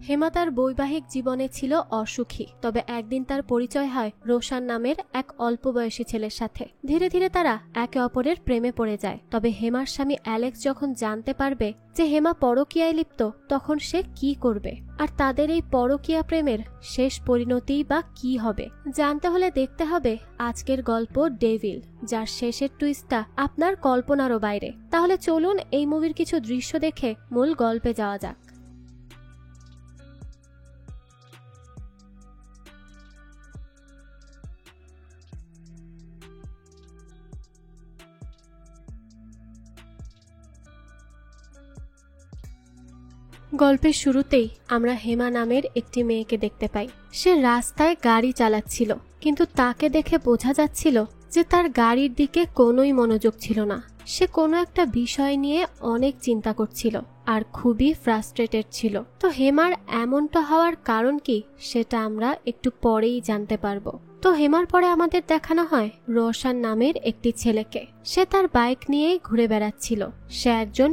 হেমা তার বৈবাহিক জীবনে ছিল অসুখী, তবে একদিন তার পরিচয় হয় রোশান নামের এক অল্প বয়সী ছেলের সাথে। ধীরে ধীরে তারা একে অপরের প্রেমে পড়ে যায়। তবে হেমার স্বামী অ্যালেক্স যখন জানতে পারবে যে হেমা পরকীয়ায় লিপ্ত, তখন সে কি করবে আর তাদের এই পরকীয়া প্রেমের শেষ পরিণতিই বা কি হবে, জানতে হলে দেখতে হবে আজকের গল্প ডেভিল, যার শেষের টুইস্টটা আপনার কল্পনারও বাইরে। তাহলে চলুন এই মুভির কিছু দৃশ্য দেখে মূল গল্পে যাওয়া যাক। গল্পের শুরুতেই আমরা হেমা নামের একটি মেয়েকে দেখতে পাই। সে রাস্তায় গাড়ি চালাচ্ছিল, কিন্তু তাকে দেখে বোঝা যাচ্ছিল যে তার গাড়ির দিকে কোনোই মনোযোগ ছিল না। সে কোনো একটা বিষয় নিয়ে অনেক চিন্তা করছিল আর খুবই ফ্রাস্ট্রেটেড ছিল। তো হেমার এমনটা হওয়ার কারণ কি, সেটা আমরা একটু পরেই জানতে পারবো। তো হেমার পরে আমাদের দেখানো হয় রোশান নামের একটি ছেলেকে। সে তার বাইক নিয়েই ঘুরে বেড়াচ্ছিল। সে একজন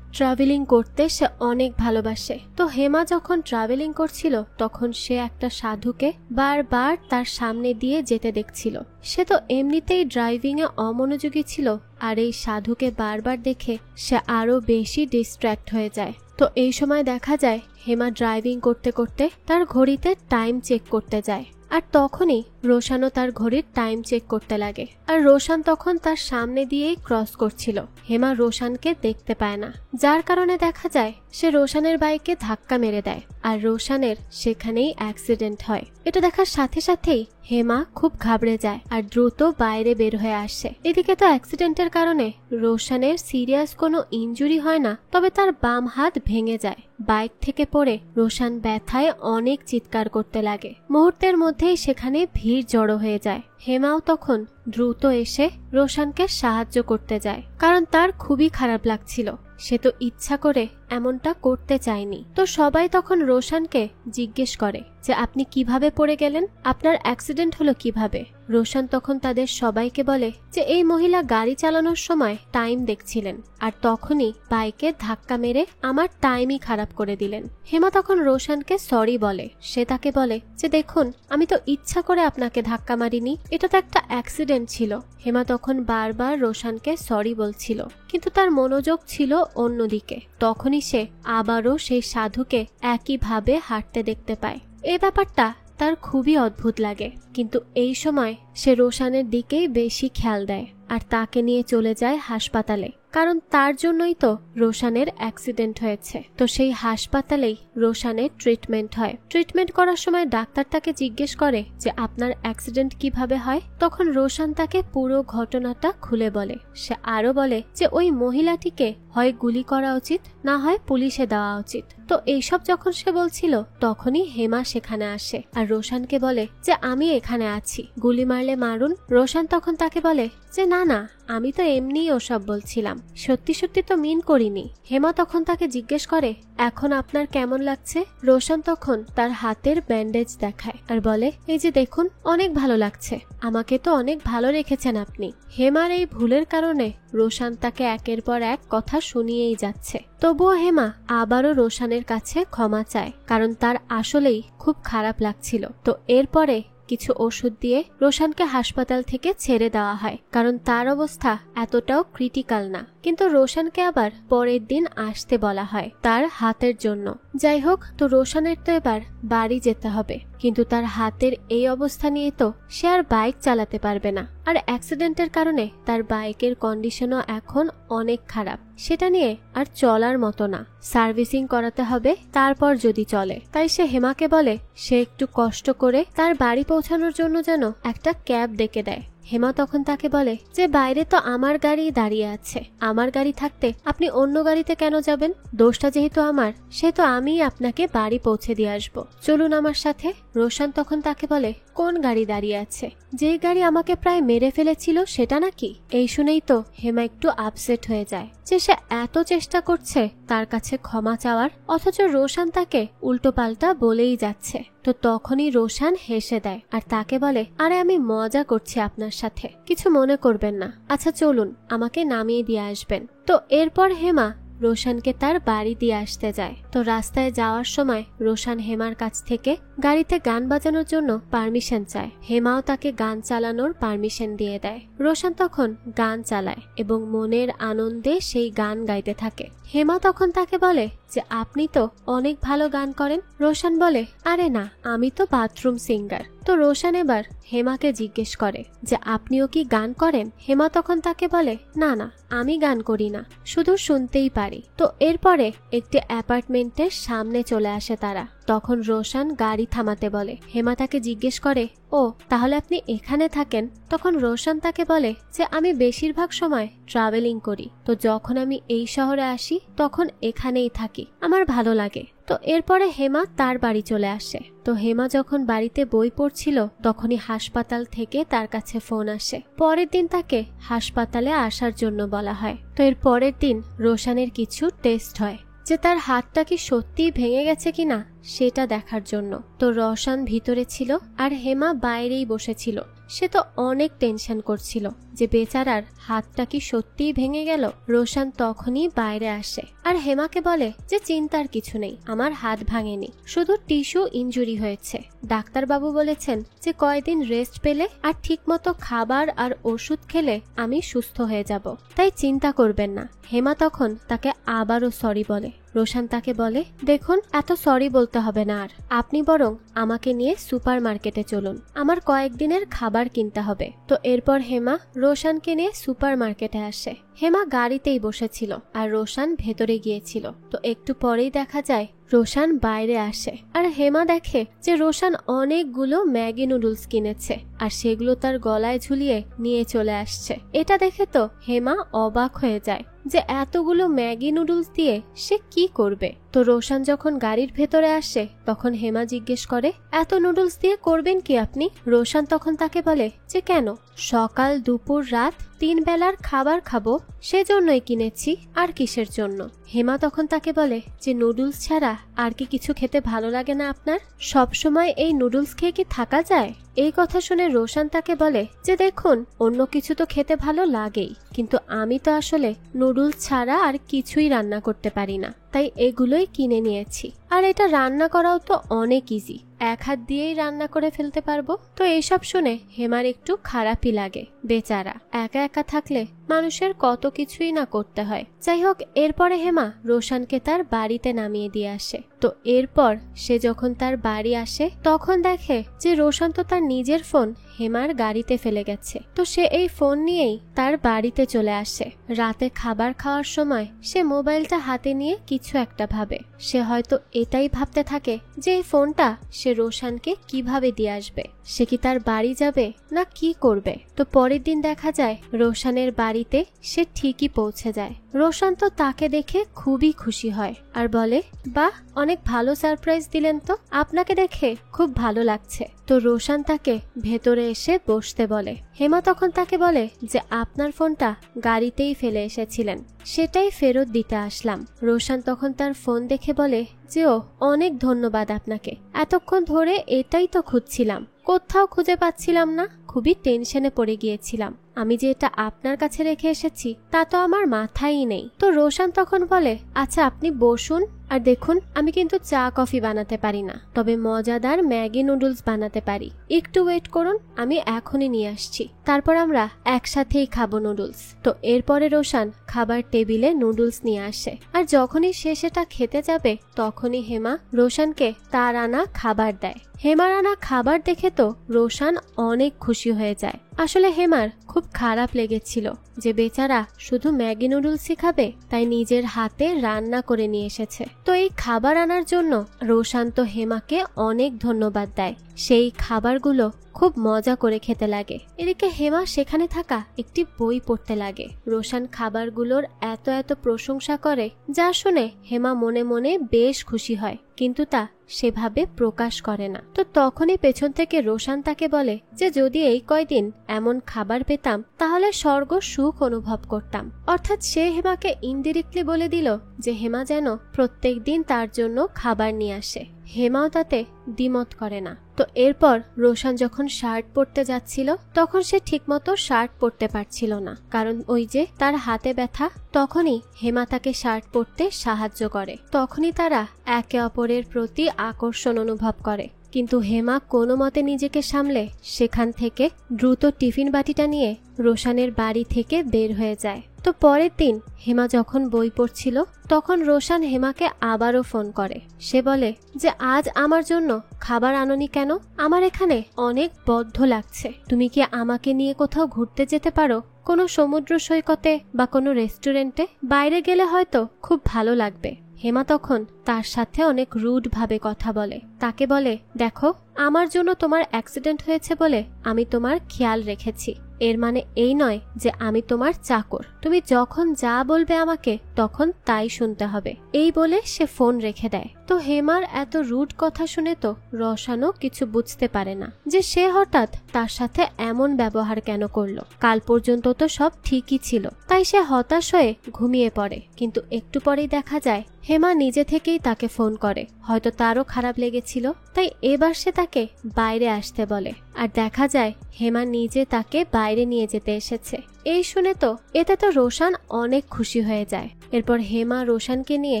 ট্রাভেলিং করতে সে অনেক ভালোবাসে। তো হেমা যখন ট্রাভেলিং করছিল, তখন সে একটা সাধুকে বারবার তার সামনে দিয়ে যেতে দেখছিল। সে তো এমনিতেই ড্রাইভিং এ অমনোযোগী ছিল, আর এই সাধুকে বারবার দেখে সে আরো বেশি ডিস্ট্র্যাক্ট হয়ে যায়। তো এই সময় দেখা যায় হেমা ড্রাইভিং করতে করতে তার ঘড়িতে টাইম চেক করতে যায়, আর তখনই রোশানও তার ঘড়ির টাইম চেক করতে লাগে। আর রোশান তখন তার সামনে দিয়েই ক্রস করছিল। হেমা রোশানকে দেখতে পায় না, যার কারণে দেখা যায় সে রোশানের বাইকে ধাক্কা মেরে দেয়, আর রোশানের সেখানেই অ্যাক্সিডেন্ট হয়। এটা দেখার সাথে সাথেই হেমা খুব ঘাবড়ে যায় আর দ্রুত বাইরে বের হয়ে আসে। এদিকে তো অ্যাক্সিডেন্টের কারণে রোশানের সিরিয়াস কোনো ইনজুরি হয় না, তবে তার বাম হাত ভেঙে যায়। বাইক থেকে পড়ে রোশান ব্যথায় অনেক চিৎকার করতে লাগে। মুহূর্তের মধ্যেই সেখানে ভিড় জড়ো হয়ে যায়। হেমাও তখন দ্রুত এসে রোশানকে সাহায্য করতে যায়, কারণ তার খুবই খারাপ লাগছিল। সে তো ইচ্ছা করে এমনটা করতে চায়নি। তো সবাই তখন রোশানকে জিজ্ঞেস করে যে আপনি কিভাবে পড়ে গেলেন, আপনার অ্যাক্সিডেন্ট হলো কিভাবে। রোশান তখন তাদের সবাইকে বলে যে এই মহিলা গাড়ি চালানোর সময় টাইম দেখছিলেন, আর তখনই বাইকে ধাক্কা মেরে আমার টাইমই খারাপ করে দিলেন। হেমা তখন রোশানকে সরি বলে। সে তাকে বলে যে দেখুন, আমি তো ইচ্ছা করে আপনাকে ধাক্কা মারিনি, এটা তো একটা অ্যাক্সিডেন্ট ছিল। হেমা তখন বারবার রোশানকে সরি বলছিল, কিন্তু তার মনোযোগ ছিল অন্যদিকে। তখনই সে আবারও সেই সাধুকে একইভাবে হাঁটতে দেখতে পায়। এই ব্যাপারটা তার খুবই অদ্ভুত লাগে, কিন্তু এই সময় সে রোশানের দিকেই বেশি খেয়াল দেয় আর তাকে নিয়ে চলে যায় হাসপাতালে, কারণ তার জন্যই তো রোশানের অ্যাক্সিডেন্ট হয়েছে। তো সেই হাসপাতালেই রোশানের ট্রিটমেন্ট হয়। ট্রিটমেন্ট করার সময় ডাক্তার তাকে জিজ্ঞেস করে যে আপনার অ্যাক্সিডেন্ট কিভাবে হয়। তখন রোশান তাকে পুরো ঘটনাটা খুলে বলে। সে আরো বলে যে ওই মহিলাটিকে হয় গুলি করা উচিত, না হয় পুলিশে দেওয়া উচিত। তো এইসব যখন সে বলছিল, তখনই হেমা সেখানে আসে আর রোশানকে বলে যে আমি এখানে আছি, গুলি মারলে মারুন। রোশান তখন তাকে বলে যে না না, আমি তো এমনিই ওসব বলছিলাম, সত্যি সত্যি তো মিন করিনি। হেমা তখন তাকে জিজ্ঞেস করে এখন আপনার কেমন লাগছে। রোশান তখন তার হাতের ব্যান্ডেজ দেখায় আর বলে এই যে দেখুন, অনেক ভালো লাগছে, আমাকে তো অনেক ভালো রেখেছেন আপনি। হেমার এই ভুলের কারণে রোশান তাকে একের পর এক কথা শুনিয়েই যাচ্ছে। তবুও হেমা আবারও রোশানের কাছে ক্ষমা চায়, কারণ তার আসলেই খুব খারাপ লাগছিল। তো এরপরে কিছু ওষুধ দিয়ে রোশানকে হাসপাতাল থেকে ছেড়ে দেওয়া হয়, কারণ তার অবস্থা এতটাও ক্রিটিক্যাল না। কিন্তু রোশানকে আবার পরের দিন আসতে বলা হয় তার হাতের জন্য। যাই হোক, তো রোশানের তো এবার বাড়ি যেতে হবে, কিন্তু তার হাতের এই অবস্থা নিয়ে তো সে আর বাইক চালাতে পারবে না। আর অ্যাক্সিডেন্টের কারণে তার বাইকের কন্ডিশনও এখন অনেক খারাপ, সেটা নিয়ে আর চলার মতো না। সার্ভিসিং করাতে হবে, তারপর যদি চলে। তাই সে হেমাকে বলে সে একটু কষ্ট করে তার বাড়ি পৌঁছানোর জন্য যেন একটা ক্যাব ডেকে দেয়। হেমা তখন তাকে বলে যে বাইরে তো আমার গাড়ি দাঁড়িয়ে আছে, আমার গাড়ি থাকতে আপনি অন্য গাড়িতে কেন যাবেন? দোষটা যেহেতু আমার, সেহেতু আমিই আপনাকে বাড়ি পৌঁছে দিয়ে আসবো, চলুন আমার সাথে। রোশান তখন তাকে বলে কোন গাড়ি দাঁড়িয়ে আছে? যেই গাড়ি আমাকে প্রায় মেরে ফেলেছিল সেটা নাকি? এই শুনেই তো হেমা একটু আপসেট হয়ে যায় যে সে এত চেষ্টা করছে তার কাছে ক্ষমা চাওয়ার, অথচ রোশান তাকে উল্টো পাল্টা বলেই যাচ্ছে। তো তখনই রোশান হেসে দেয় আর তাকে বলে আরে আমি মজা করছি আপনার সাথে, কিছু মনে করবেন না, আচ্ছা চলুন, আমাকে নামিয়ে দিয়ে আসবেন। তো এরপর হেমা রোশানকে তার বাড়ি দিয়ে আসতে যায়। তো রাস্তায় যাওয়ার সময় রোশান হেমার কাছ থেকে গাড়িতে গান বাজানোর জন্য পারমিশন চায়। হেমাও তাকে গান চালানোর পারমিশন দিয়ে দেয়। রোশান তখন গান চালায় এবং মনের আনন্দে সেই গান গাইতে থাকে। হেমা তখন তাকে বলে যে আপনি তো অনেক ভালো গান করেন। রোশান বলে আরে না, আমি তো বাথরুম সিঙ্গার। তো রোশান এবার হেমাকে জিজ্ঞেস করে যে আপনিও কি গান করেন? হেমা তখন তাকে বলে না না, আমি গান করি না, শুধু শুনতেই পারি। তো এরপরে একটি অ্যাপার্টমেন্টের সামনে চলে আসে তারা। তখন রোশান গাড়ি থামাতে বলে। হেমা তাকে জিজ্ঞেস করে ও তাহলে আপনি এখানে থাকেন? তখন রোশান তাকে বলে যে আমি বেশিরভাগ সময় ট্রাভেলিং করি, তো যখন আমি এই শহরে আসি তখন এখানেই থাকি, আমার ভালো লাগে। তো এরপরে হেমা তার বাড়ি চলে আসে। তো হেমা যখন বাড়িতে বই পড়ছিল তখনই হাসপাতাল থেকে তার কাছে ফোন আসে। পরের দিন তাকে হাসপাতালে আসার জন্য বলা হয়। তো এর পরের দিন রোশানের কিছু টেস্ট হয় যে তার হাতটা কি সত্যিই ভেঙে গেছে কিনা সেটা দেখার জন্য। তো রোশান ভিতরে ছিল আর হেমা বাইরেই বসেছিল। সে তো অনেক টেনশন করছিল যে বেচারার হাতটা কি সত্যিই ভেঙে গেল। রোশান তখনই বাইরে আসে আর হেমাকে বলে যে চিন্তার কিছু নেই, আমার হাত ভাঙেনি, শুধু টিস্যু ইনজুরি হয়েছে। ডাক্তারবাবু বলেছেন যে কয়েকদিন রেস্ট পেলে আর ঠিকমতো খাবার আর ওষুধ খেলে আমি সুস্থ হয়ে যাব, তাই চিন্তা করবেন না। হেমা তখন তাকে আবারও সরি বলে। রোশান তাকে বলে দেখুন, এত সরি বলতে হবে না, আর আপনি বরং আমাকে নিয়ে সুপার মার্কেটে চলুন, আমার কয়েকদিনের খাবার কিনতে হবে। তো এরপর হেমা রোশানকে নিয়ে সুপার মার্কেটে আসে। হেমা গাড়িতেই বসেছিল আর রোশান ভেতরে গিয়েছিল। তো একটু পরেই দেখা যায় রোশান বাইরে আসে আর হেমা দেখে যে রোশান অনেকগুলো ম্যাগি নুডলস কিনেছে আর সেগুলো তার গলায় ঝুলিয়ে নিয়ে চলে আসছে। এটা দেখে তো হেমা অবাক হয়ে যায় যে এতগুলো ম্যাগি নুডলস দিয়ে সে কি করবে। তো রোশান যখন গাড়ির ভেতরে আসে তখন হেমা জিজ্ঞেস করে এত নুডলস দিয়ে করবেন কি আপনি? রোশান তখন তাকে বলে যে কেন, সকাল দুপুর রাত 3 বেলার খাবার খাবো, সেজন্যই কিনেছি, আর কিসের জন্য? হেমা তখন তাকে বলে যে নুডলস ছাড়া আর কি কিছু খেতে ভালো লাগে না আপনার? সব সময় এই নুডলস খেয়ে কি থাকা যায়? এই কথা শুনে রোশান তাকে বলে যে দেখুন, অন্য কিছু তো খেতে ভালো লাগেই, কিন্তু আমি তো আসলে নুডলস ছাড়া আর কিছুই রান্না করতে পারি না, তাই এগুলোই কিনে নিয়েছি। আর এটা রান্না করাও তো অনেক ইজি, এক হাত দিয়েই রান্না করে ফেলতে পারবো। তো এইসব শুনে হেমার একটু খারাপই লাগে, বেচারা একা একা থাকলে মানুষের কত কিছুই না করতে হয়। যাই হোক, এরপরে হেমা রোশানকে তার বাড়িতে নামিয়ে দিয়ে আসে। তো এরপর সে যখন তার বাড়ি আসে তখন দেখে যে রোশান তো তার নিজের ফোন হেমার গাড়িতে ফেলে গেছে। তো সে এই ফোন নিয়েই তার বাড়িতে চলে আসে। রাতে খাবার খাওয়ার সময় সে মোবাইলটা হাতে নিয়ে কিছু একটা ভাবে। সে হয়তো এটাই ভাবতে থাকে যে এই ফোনটা সে রোশানকে কিভাবে দিয়ে আসবে, সে কি তার বাড়ি যাবে না কি করবে। তো পরের দিন দেখা যায় রোশানের বাড়িতে সে ঠিকই পৌঁছে যায়। রোশান তো তাকে দেখে খুবই খুশি হয় আর বলে বাহ, অনেক ভালো সারপ্রাইজ দিলেন তো, আপনাকে দেখে খুব ভালো লাগছে। তো রোশান তাকে ভেতরে এসে বসতে বলে। হেমা তখন তাকে বলে যে আপনার ফোনটা গাড়িতেই ফেলে এসেছিলেন, সেটাই ফেরত দিতে আসলাম। রোশান তখন তার ফোন দেখে বলে যে ও অনেক ধন্যবাদ আপনাকে, এতক্ষণ ধরে এটাই তো খুঁজছিলাম, কোথাও খুঁজে পাচ্ছিলাম না, খুবই টেনশনে পড়ে গিয়েছিলাম। আমি যে এটা আপনার কাছে রেখে এসেছি তা তো আমার মাথায় নেই। তো রোশান তখন বলে আচ্ছা আপনি বসুন, আর দেখুন আমি কিন্তু চা কফি বানাতে পারি না, তবে মজাদার ম্যাগি নুডলস বানাতে পারি, একটু ওয়েট করুন, আমি এখনই নিয়ে আসছি, তারপর আমরা একসাথেই খাবো নুডলস। তো এরপরে রোশান খাবার টেবিলে নুডলস নিয়ে আসে আর যখনই সে সেটা খেতে যাবে তখনই হেমা রোশানকে তার আনা খাবার দেয়। হেমার আনা খাবার দেখে তো রোশান অনেক খুশি হয়ে যায়। আসলে হেমার খুব খারাপ লেগেছিল যে বেচারা শুধু ম্যাগি নুডলসই খাবে, তাই নিজের হাতে রান্না করে নিয়ে এসেছে। তো এই খাবার আনার জন্য রোশান তো হেমাকে অনেক ধন্যবাদ দেয়। সেই খাবারগুলো খুব মজা করে খেতে লাগে। এদিকে হেমা সেখানে থাকা একটি বই পড়তে লাগে। রোশান খাবারগুলোর এত এত প্রশংসা করে যা শুনে হেমা মনে মনে বেশ খুশি হয়, কিন্তু তা সেভাবে প্রকাশ করে না। তো তখনই পেছন থেকে রোশান তাকে বলে যে যদি এই কয়দিন এমন খাবার পেতাম তাহলে স্বর্গ সুখ অনুভব করতাম। অর্থাৎ সে হেমাকে ইনডিরেক্টলি বলে দিল যে হেমা যেন প্রত্যেক দিন তার জন্য খাবার নিয়ে আসে। হেমাও তাতে দ্বিমত করে না। তো এরপর রোশান যখন শার্ট পরতে যাচ্ছিল তখন সে ঠিকমতো শার্ট পরতে পারছিল না, কারণ ওই যে তার হাতে ব্যথা। তখনই হেমা তাকে শার্ট পরতে সাহায্য করে। তখনই তারা একে অপরের প্রতি আকর্ষণ অনুভব করে। কিন্তু হেমা কোনো মতে নিজেকে সামলে সেখান থেকে দ্রুত টিফিন বাটিটা নিয়ে রোশানের বাড়ি থেকে বের হয়ে যায়। তো পরের দিন হেমা যখন বই পড়ছিল তখন রোশান হেমাকে আবারও ফোন করে। সে বলে যে আজ আমার জন্য খাবার আনোনি কেন? আমার এখানে অনেক বদ্ধ লাগছে। তুমি কি আমাকে নিয়ে কোথাও ঘুরতে যেতে পারো? কোনো সমুদ্র সৈকতে বা কোনো রেস্টুরেন্টে? বাইরে গেলে হয়তো খুব ভালো লাগবে। হেমা তখন তার সাথে অনেক রুড ভাবে কথা বলে। তাকে বলে, দেখো, আমার জন্য তোমার অ্যাক্সিডেন্ট হয়েছে বলে আমি তোমার খেয়াল রেখেছি। এর মানে এই নয় যে আমি তোমার চাকর। তুমি যখন যা বলবে আমাকে তখন তাই শুনতে হবে। এই বলে সে ফোন রেখে দেয়। তো হেমার এত রুড কথা শুনে তো রোশানও কিছু বুঝতে পারে না যে সে হঠাৎ তার সাথে এমন ব্যবহার কেন করলো। কাল পর্যন্ত তো সব ঠিকই ছিল। তাই সে হতাশ হয়ে ঘুমিয়ে পড়ে। কিন্তু একটু পরেই দেখা যায় হেমা নিজে থেকেই তাকে ফোন করে। হয়তো তারও খারাপ লেগেছিল, তাই এবার সে তাকে বাইরে আসতে বলে। আর দেখা যায় হেমা নিজে তাকে বাইরে নিয়ে যেতে এসেছে। এই শুনে তো এতে তো রোশান অনেক খুশি হয়ে যায়। এরপর হেমা রোশানকে নিয়ে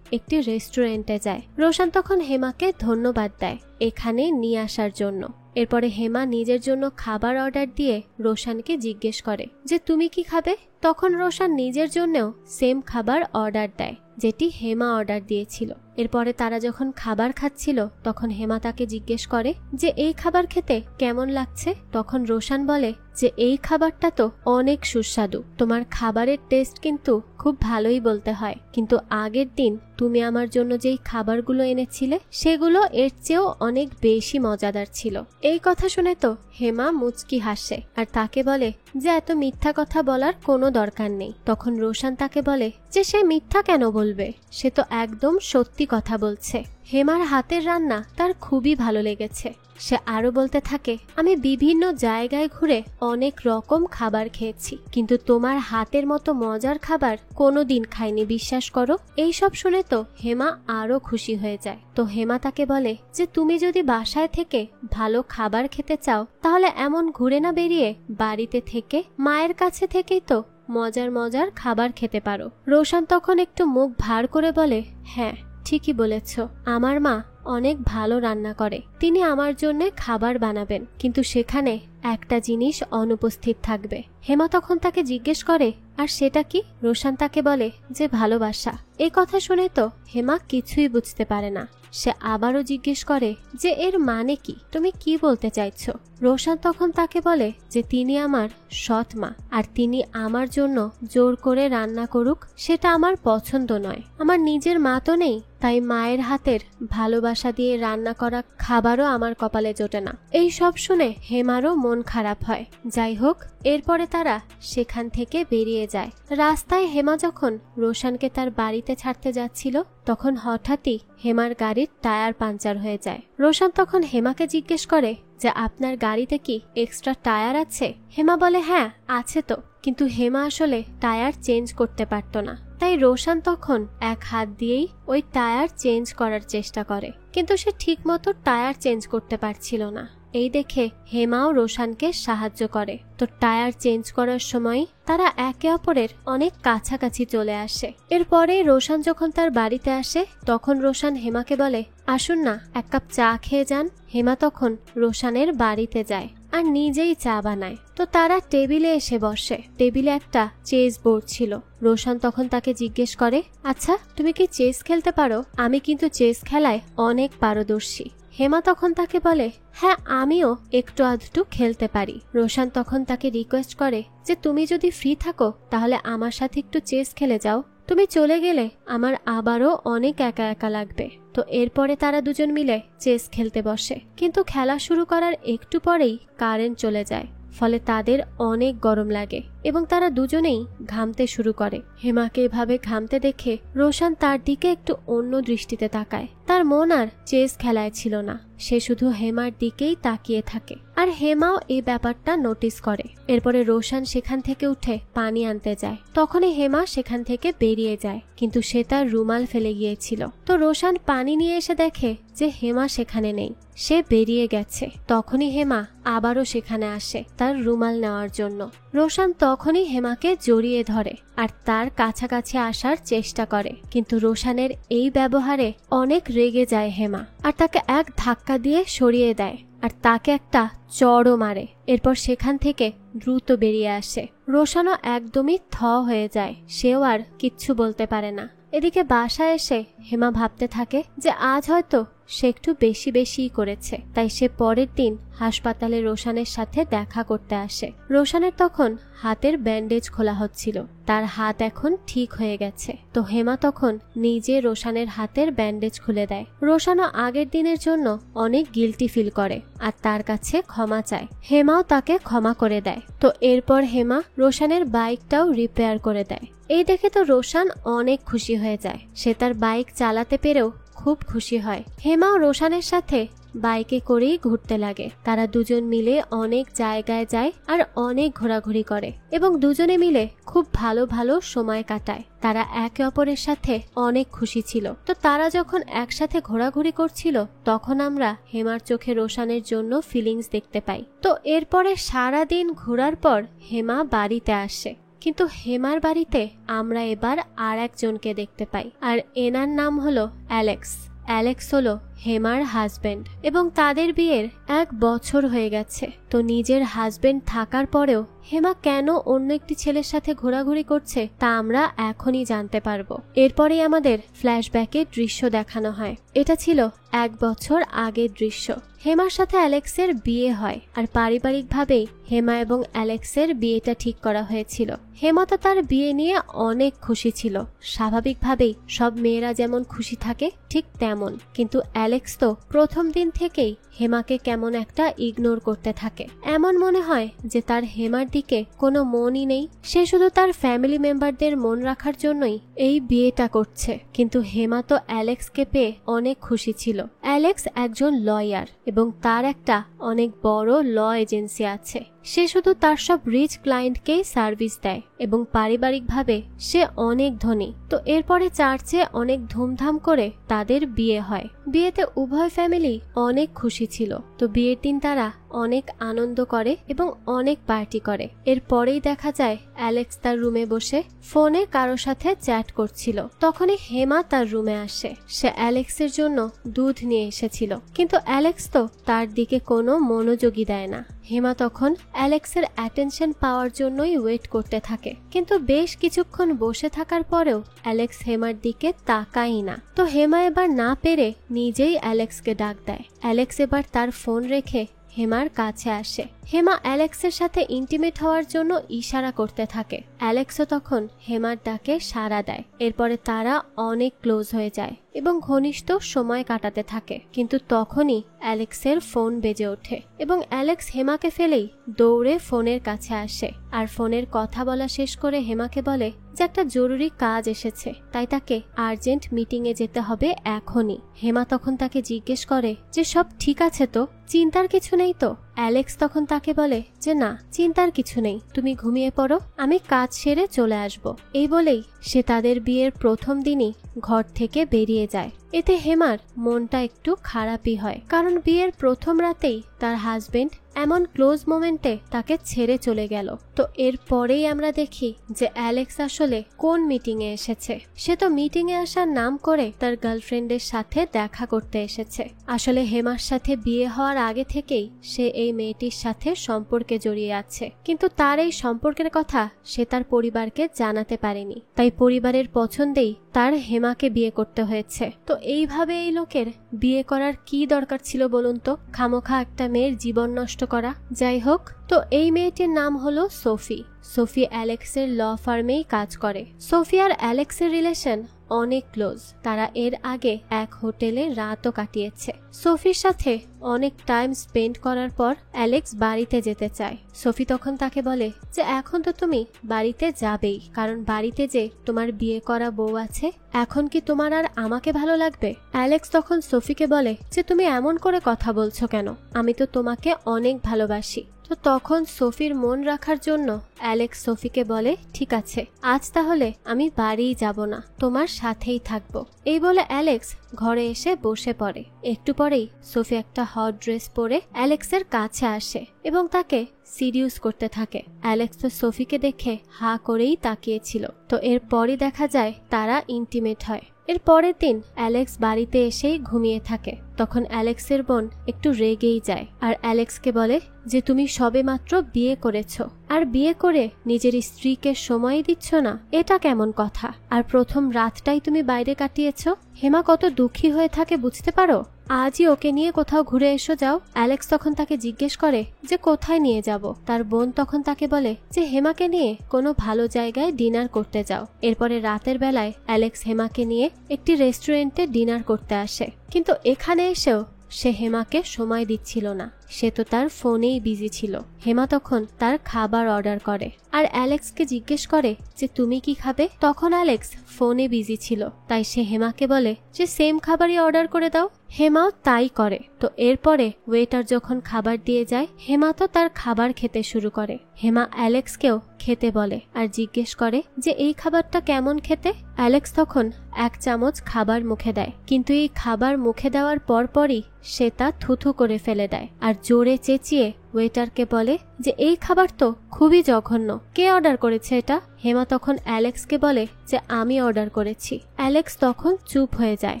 একটি রেস্টুরেন্টে যায়। রোশান তখন হেমাকে ধন্যবাদ দেয় এখানে নিয়ে আসার জন্য। এরপরে হেমা নিজের জন্য খাবার অর্ডার দিয়ে রোশানকে জিজ্ঞেস করে যে তুমি কি খাবে? তখন রোশান নিজের জন্যও সেম খাবার অর্ডার দেয় যেটি হেমা অর্ডার দিয়েছিল। এরপরে তারা যখন খাবার খাচ্ছিল তখন হেমা তাকে জিজ্ঞেস করে যে এই খাবার খেতে কেমন লাগছে? তখন রোশান বলে যে এই খাবারটা তো অনেক সুস্বাদু। তোমার খাবারের টেস্ট কিন্তু খুব ভালোই বলতে হয়, কিন্তু আগের দিন তুমি আমার জন্য যেই খাবারগুলো এনেছিলে সেগুলো এর চেয়েও অনেক বেশি মজাদার ছিল। এই কথা শুনে তো হেমা মুচকি হাসে আর তাকে বলে যে এত মিথ্যা কথা বলার কোনো দরকার নেই। তখন রোশান তাকে বলে যে সে মিথ্যা কেন বলবে, সে তো একদম সত্যি কথা বলছে। হেমার হাতের রান্না তার খুবই ভালো লেগেছে। সে আরো বলতে থাকে, আমি বিভিন্ন জায়গায় ঘুরে অনেক রকম খাবার খেয়েছি, কিন্তু তোমার হাতের মতো মজার খাবার কোনোদিন খাইনি, বিশ্বাস করো। এইসব শুনে তো হেমা আরো খুশি হয়ে যায়। তো হেমা তাকে বলে যে তুমি যদি বাসায় থেকে ভালো খাবার খেতে চাও তাহলে এমন ঘুরে না বেরিয়ে বাড়িতে থেকে মায়ের কাছে থেকেই তো মজার মজার খাবার খেতে পারো। রোশান তখন একটু মুখ ভার করে বলে, হ্যাঁ ঠিকই বলেছ, আমার মা অনেক ভালো রান্না করে। তিনি আমার জন্য খাবার বানাবেন, কিন্তু সেখানে একটা জিনিস অনুপস্থিত থাকবে। হেমা তখন তাকে জিজ্ঞেস করে, আর সেটা কি? রোশান তাকে বলে যে ভালোবাসা। এই কথা শুনে তো হেমা কিছুই বুঝতে পারে না। সে আবারও জিজ্ঞেস করে যে এর মানে কি? তুমি কি বলতে চাইছো? রোশান তখন তাকে বলে যে তিনি আমার সৎ মা, আর তিনি আমার জন্য জোর করে রান্না করুক সেটা আমার পছন্দ নয়। আমার নিজের মা তো নেই, তাই মায়ের হাতের ভালোবাসা দিয়ে রান্না করা খাবারও আমার কপালে জোটে না। এই সব শুনে হেমারও মন খারাপ হয়। যাই হোক, এরপরে তারা সেখান থেকে বেরিয়ে যায়। রাস্তায় হেমা যখন রোশানকে তার বাড়িতে ছাড়তে যাচ্ছিল তখন হঠাৎই হেমার গাড়ির টায়ার পাঞ্চার হয়ে যায়। রোশান তখন হেমাকে জিজ্ঞেস করে যে আপনার গাড়িতে কি এক্সট্রা টায়ার আছে? হেমা বলে হ্যাঁ আছে তো, কিন্তু হেমা আসলে টায়ার চেঞ্জ করতে পারতো না। তাই রোশান তখন এক হাত দিয়েই ওই টায়ার চেঞ্জ করার চেষ্টা করে, কিন্তু সে ঠিক মতো টায়ার চেঞ্জ করতে পারছিল না। এই দেখে হেমাও রোশানকে সাহায্য করে। তো টায়ার চেঞ্জ করার সময় তারা একে অপরের অনেক কাছাকাছি চলে আসে। এরপরে রোশান যখন তার বাড়িতে আসে তখন রোশান হেমাকে বলে, আসুন না এক কাপ চা খেয়ে যান। হেমা তখন রোশানের বাড়িতে যায় আর নিজেই চা বানায়। তো তারা টেবিলে এসে বসে। টেবিলে একটা চেস বোর্ড ছিল। রোশান তখন তাকে জিজ্ঞেস করে, আচ্ছা তুমি কি চেস খেলতে পারো? আমি কিন্তু চেস খেলায় অনেক পারদর্শী। হেমা তখন তাকে বলে, হ্যাঁ আমিও একটু আধটু খেলতে পারি। রোশান তখন তাকে রিকোয়েস্ট করে যে তুমি যদি ফ্রি থাকো তাহলে আমার সাথে একটু চেস খেলে যাও। তুমি চলে গেলে আমার আবারও অনেক একা একা লাগবে। তো এরপরে তারা দুজন মিলে চেস খেলতে বসে, কিন্তু খেলা শুরু করার একটু পরেই কারেন্ট চলে যায়, ফলে তাদের অনেক গরম লাগে। এবং তারা দুজনেই ঘামতে শুরু করে। হেমাকে এভাবে ঘামতে দেখে রোশান তার দিকে একটু অন্য দৃষ্টিতে তাকায়। তার মন আর চেস খেলায় ছিল না, সে শুধু হেমার দিকেই তাকিয়ে থাকে। আর হেমাও এই ব্যাপারটা নোটিস করে। এরপরে রোশান সেখান থেকে উঠে পানি আনতে যায়। তখনই হেমা সেখান থেকে বেরিয়ে যায়, কিন্তু সে তার রুমাল ফেলে গিয়েছিল। তো রোশান পানি নিয়ে এসে দেখে যে হেমা সেখানে নেই, সে বেরিয়ে গেছে। তখনই হেমা আবারও সেখানে আসে তার রুমাল নেওয়ার জন্য। রোশান তখনই হেমাকে জড়িয়ে ধরে আর তার কাছাকাছি আসার চেষ্টা করে, কিন্তু রোশানের এই ব্যবহারে অনেক রেগে যায় হেমা আর তাকে এক ধাক্কা দিয়ে সরিয়ে দেয় আর তাকে একটা চড়ও মারে। এরপর সেখান থেকে দ্রুত বেরিয়ে আসে। রোশানও একদমই থ হয়ে যায়, সেও আর কিচ্ছু বলতে পারে না। এদিকে বাসায় এসে হেমা ভাবতে থাকে যে আজ হয়তো সে একটু বেশি করেছে, তাই সে পরের দিন হাসপাতালে রোশানের সাথে দেখা করতে আসে। রোশানের তখন হাতের ব্যান্ডেজ খোলা হচ্ছিল, তার হাত এখন ঠিক হয়ে গেছে। তো হেমা তখন নিজে রোশানের হাতের ব্যান্ডেজ খুলে দেয়। রোশানও আগের দিনের জন্য অনেক গিল্টি ফিল করে আর তার কাছে ক্ষমা চায়। হেমাও তাকে ক্ষমা করে দেয়। তো এরপর হেমা রোশানের বাইকটাও রিপেয়ার করে দেয়। এই দেখে তো রোশান অনেক খুশি হয়ে যায়, সে তার বাইক চালাতে পেরেও খুব খুশি হয়। হেমাও রোশানের সাথে বাইকে করেই ঘুরতে লাগে। তারা দুজন মিলে অনেক জায়গায় যায় আর অনেক ঘোরাঘুরি করে এবং দুজনে মিলে খুব ভালো ভালো সময় কাটায়। তারা একে অপরের সাথে অনেক খুশি ছিল। তো তারা যখন একসাথে ঘোরাঘুরি করছিল তখন আমরা হেমার চোখে রোশানের জন্য ফিলিংস দেখতে পাই। তো এরপরে সারা দিন ঘোরার পর হেমা বাড়িতে আসে, কিন্তু হেমার বাড়িতে আমরা এবার আর একজনকে দেখতে পাই আর এনার নাম হলো অ্যালেক্স। অ্যালেক্স হলো হেমার হাজবেন্ড এবং তাদের বিয়ের 1 বছর হয়ে গেছে। তো নিজের হাজবেন্ড থাকার পরেও হেমা কেন অন্য একটি ছেলের সাথে ঘোরাঘুরি করছে তা আমরা এখনই জানতে পারবো। এরপরেই আমাদের ফ্ল্যাশব্যাকের দৃশ্য দেখানো হয়। এটা ছিল 1 বছর আগের দৃশ্য। হেমার সাথে অ্যালেক্সের বিয়ে হয় আর পারিবারিকভাবেই হেমা এবং অ্যালেক্সের বিয়েটা ঠিক করা হয়েছিল। হেমা তো তার বিয়ে নিয়ে অনেক খুশি ছিল, স্বাভাবিকভাবেই সব মেয়েরা যেমন খুশি থাকে ঠিক তেমন। কিন্তু অ্যালেক্স তো প্রথম দিন থেকেই হেমাকে কেমন একটা ইগনোর করতে থাকে। এমন মনে হয় যে তার হেমার দিকে কোনো মনই নেই, সে শুধু তার ফ্যামিলি মেম্বারদের মন রাখার জন্যই এই বিয়েটা করছে। কিন্তু হেমা তো অ্যালেক্সকে পেয়ে অনেক খুশি ছিল। অ্যালেক্স একজন লয়ার এবং তার একটা অনেক বড় ল এজেন্সি আছে। সে শুধু তার সব রিচ ক্লায়েন্টকেই সার্ভিস দেয় এবং পারিবারিকভাবে সে অনেক ধনী। তো এরপরে চার্চে অনেক ধুমধাম করে তাদের বিয়ে হয়। বিয়েতে উভয় ফ্যামিলি অনেক খুশি ছিল। তো বিয়ের দিন তারা অনেক আনন্দ করে এবং অনেক পার্টি করে। এরপরেই দেখা যায় অ্যালেক্স তার রুমে বসে ফোনে কারো সাথে চ্যাট করছিল। তখনই হেমা তার রুমে আসে। সে অ্যালেক্সের জন্য দুধ নিয়ে এসেছিল, কিন্তু অ্যালেক্স তো তার দিকে কোনো মনোযোগই দেয় না। হেমা তখন অ্যালেক্সের অ্যাটেনশন পাওয়ার জন্যই ওয়েট করতে থাকে, কিন্তু বেশ কিছুক্ষণ বসে থাকার পরেও অ্যালেক্স হেমার দিকে তাকায়ই না। তো হেমা এবার না পেরে নিজেই অ্যালেক্সকে ডাক দেয়। অ্যালেক্স এবার তার ফোন রেখে হেমার কাছে আসে। হেমা অ্যালেক্সের সাথে ইন্টিমেট হওয়ার জন্য ইশারা করতে থাকে। অ্যালেক্সও তখন হেমার ডাকে সাড়া দেয়। এরপরে তারা অনেক ক্লোজ হয়ে যায় এবং ঘনিষ্ঠ সময় কাটাতে থাকে। কিন্তু তখনই অ্যালেক্সের ফোন বেজে ওঠে এবং অ্যালেক্স হেমাকে ফেলেই দৌড়ে ফোনের কাছে আসে আর ফোনের কথা বলা শেষ করে হেমাকে বলে যে একটা জরুরি কাজ এসেছে, তাই তাকে আর্জেন্ট মিটিংয়ে যেতে হবে এখনই। হেমা তখন তাকে জিজ্ঞেস করে যে সব ঠিক আছে তো, চিন্তার কিছু নেই তো? অ্যালেক্স তখন তাকে বলে যে না, চিন্তার কিছু নেই, তুমি ঘুমিয়ে পড়ো, আমি কাজ সেরে চলে আসব। এই বলেই সে তাদের বিয়ের প্রথম দিনই ঘর থেকে বেরিয়ে যায়। এতে হেমার মনটা একটু খারাপই হয়, কারণ বিয়ের প্রথম রাতেই তার হাজবেন্ড এমন ক্লোজ মোমেন্টে তাকে ছেড়ে চলে গেল। তো এরপরেই আমরা দেখি যে অ্যালেক্স আসলে কোন মিটিংয়ে এসেছে। সে তো মিটিংয়ে আসার নাম করে তার গার্লফ্রেন্ডের সাথে দেখা করতে এসেছে। আসলে হেমার সাথে বিয়ে হওয়ার আগে থেকেই সে এই মেয়েটির সাথে সম্পর্কে জড়িয়ে আছে, কিন্তু তার এই সম্পর্কের কথা সে তার পরিবারকে জানাতে পারেনি। তাই পরিবারের পছন্দেই তার হেমাকে বিয়ে করতে হয়েছে। তো এইভাবে এই লোকের বিয়ে করার কি দরকার ছিল বলুন তো? খামোখা একটা মেয়ের জীবন নষ্ট করা। যাই হোক, তো এই মেয়েটির নাম হলো সোফি। সোফি অ্যালেক্সের ল ফার্মেই কাজ করে। সোফি আর অ্যালেক্সের রিলেশন অনেক ক্লোজ। তারা এর আগে এক হোটেলে রাতও কাটিয়েছে। সোফির সাথে অনেক টাইম স্পেন্ড করার পর অ্যালেক্স বাড়িতে যেতে চায়। সোফি তখন তাকে বলে যে এখন তো তুমি বাড়িতে যাবেই, কারণ বাড়িতে যে তোমার বিয়ে করা বউ আছে, এখন কি তোমার আর আমাকে ভালো লাগবে? অ্যালেক্স তখন সোফিকে বলে যে তুমি এমন করে কথা বলছো কেন, আমি তো তোমাকে অনেক ভালোবাসি। তো তখন সোফির মন রাখার জন্য অ্যালেক্স সোফিকে বলে ঠিক আছে, আজ তাহলে আমি বাড়িই যাব না, তোমার সাথেই থাকবো। এই বলে অ্যালেক্স ঘরে এসে বসে পড়ে। একটু পরেই সোফি একটা হট ড্রেস পরে অ্যালেক্সের কাছে আসে এবং তাকে সিরিয়াস করতে থাকে। অ্যালেক্স তো সোফিকে দেখে হা করেই তাকিয়েছিল। তো এরপরই দেখা যায় তারা ইন্টিমেট হয়। এর পরের দিন অ্যালেক্স বাড়িতে এসেই ঘুমিয়ে থাকে। তখন অ্যালেক্সের বোন একটু রেগেই যায় আর অ্যালেক্সকে বলে যে তুমি সবেমাত্র বিয়ে করেছো, আর বিয়ে করে নিজের স্ত্রীকে সময় দিচ্ছ না, এটা কেমন কথা? আর প্রথম রাতটাই তুমি বাইরে কাটিয়েছো। হেমা কত দুঃখী হয়ে থাকে বুঝতে পারো? আজই ওকে নিয়ে কোথাও ঘুরে এসো যাও। অ্যালেক্স তখন তাকে জিজ্ঞেস করে যে কোথায় নিয়ে যাব। তার বোন তখন তাকে বলে যে হেমাকে নিয়ে কোনো ভালো জায়গায় ডিনার করতে যাও। এরপরে রাতের বেলায় অ্যালেক্স হেমাকে নিয়ে একটি রেস্টুরেন্টে ডিনার করতে আসে, কিন্তু এখানে এসেও সে হেমাকে সময় দিচ্ছিল না। সে তো তার ফোনেই বিজি ছিল। হেমা তখন তার খাবার অর্ডার করে আর অ্যালেক্সকে জিজ্ঞেস করে যে তুমি কি খাবে। তখন অ্যালেক্স ফোনে বিজি ছিল, তাই সে হেমাকে বলে যে সেম খাবারই অর্ডার করে দাও। হেমাও তাই করে। তো এরপরে ওয়েটার যখন খাবার দিয়ে যায়, হেমা তো তার খাবার খেতে শুরু করে। হেমা অ্যালেক্সকেও খেতে বলে আর জিজ্ঞেস করে যে এই খাবারটা কেমন খেতে। অ্যালেক্স তখন এক চামচ খাবার মুখে দেয়, কিন্তু এই খাবার মুখে দেওয়ার পরপরই সে তা থুথু করে ফেলে দেয় আর জোরে চেঁচিয়ে ওয়েটারকে বলে যে এই খাবার তো খুবই জঘন্য, কে অর্ডার করেছে এটা? হেমা তখন অ্যালেক্সকে বলে যে আমি অর্ডার করেছি। অ্যালেক্স তখন চুপ হয়ে যায়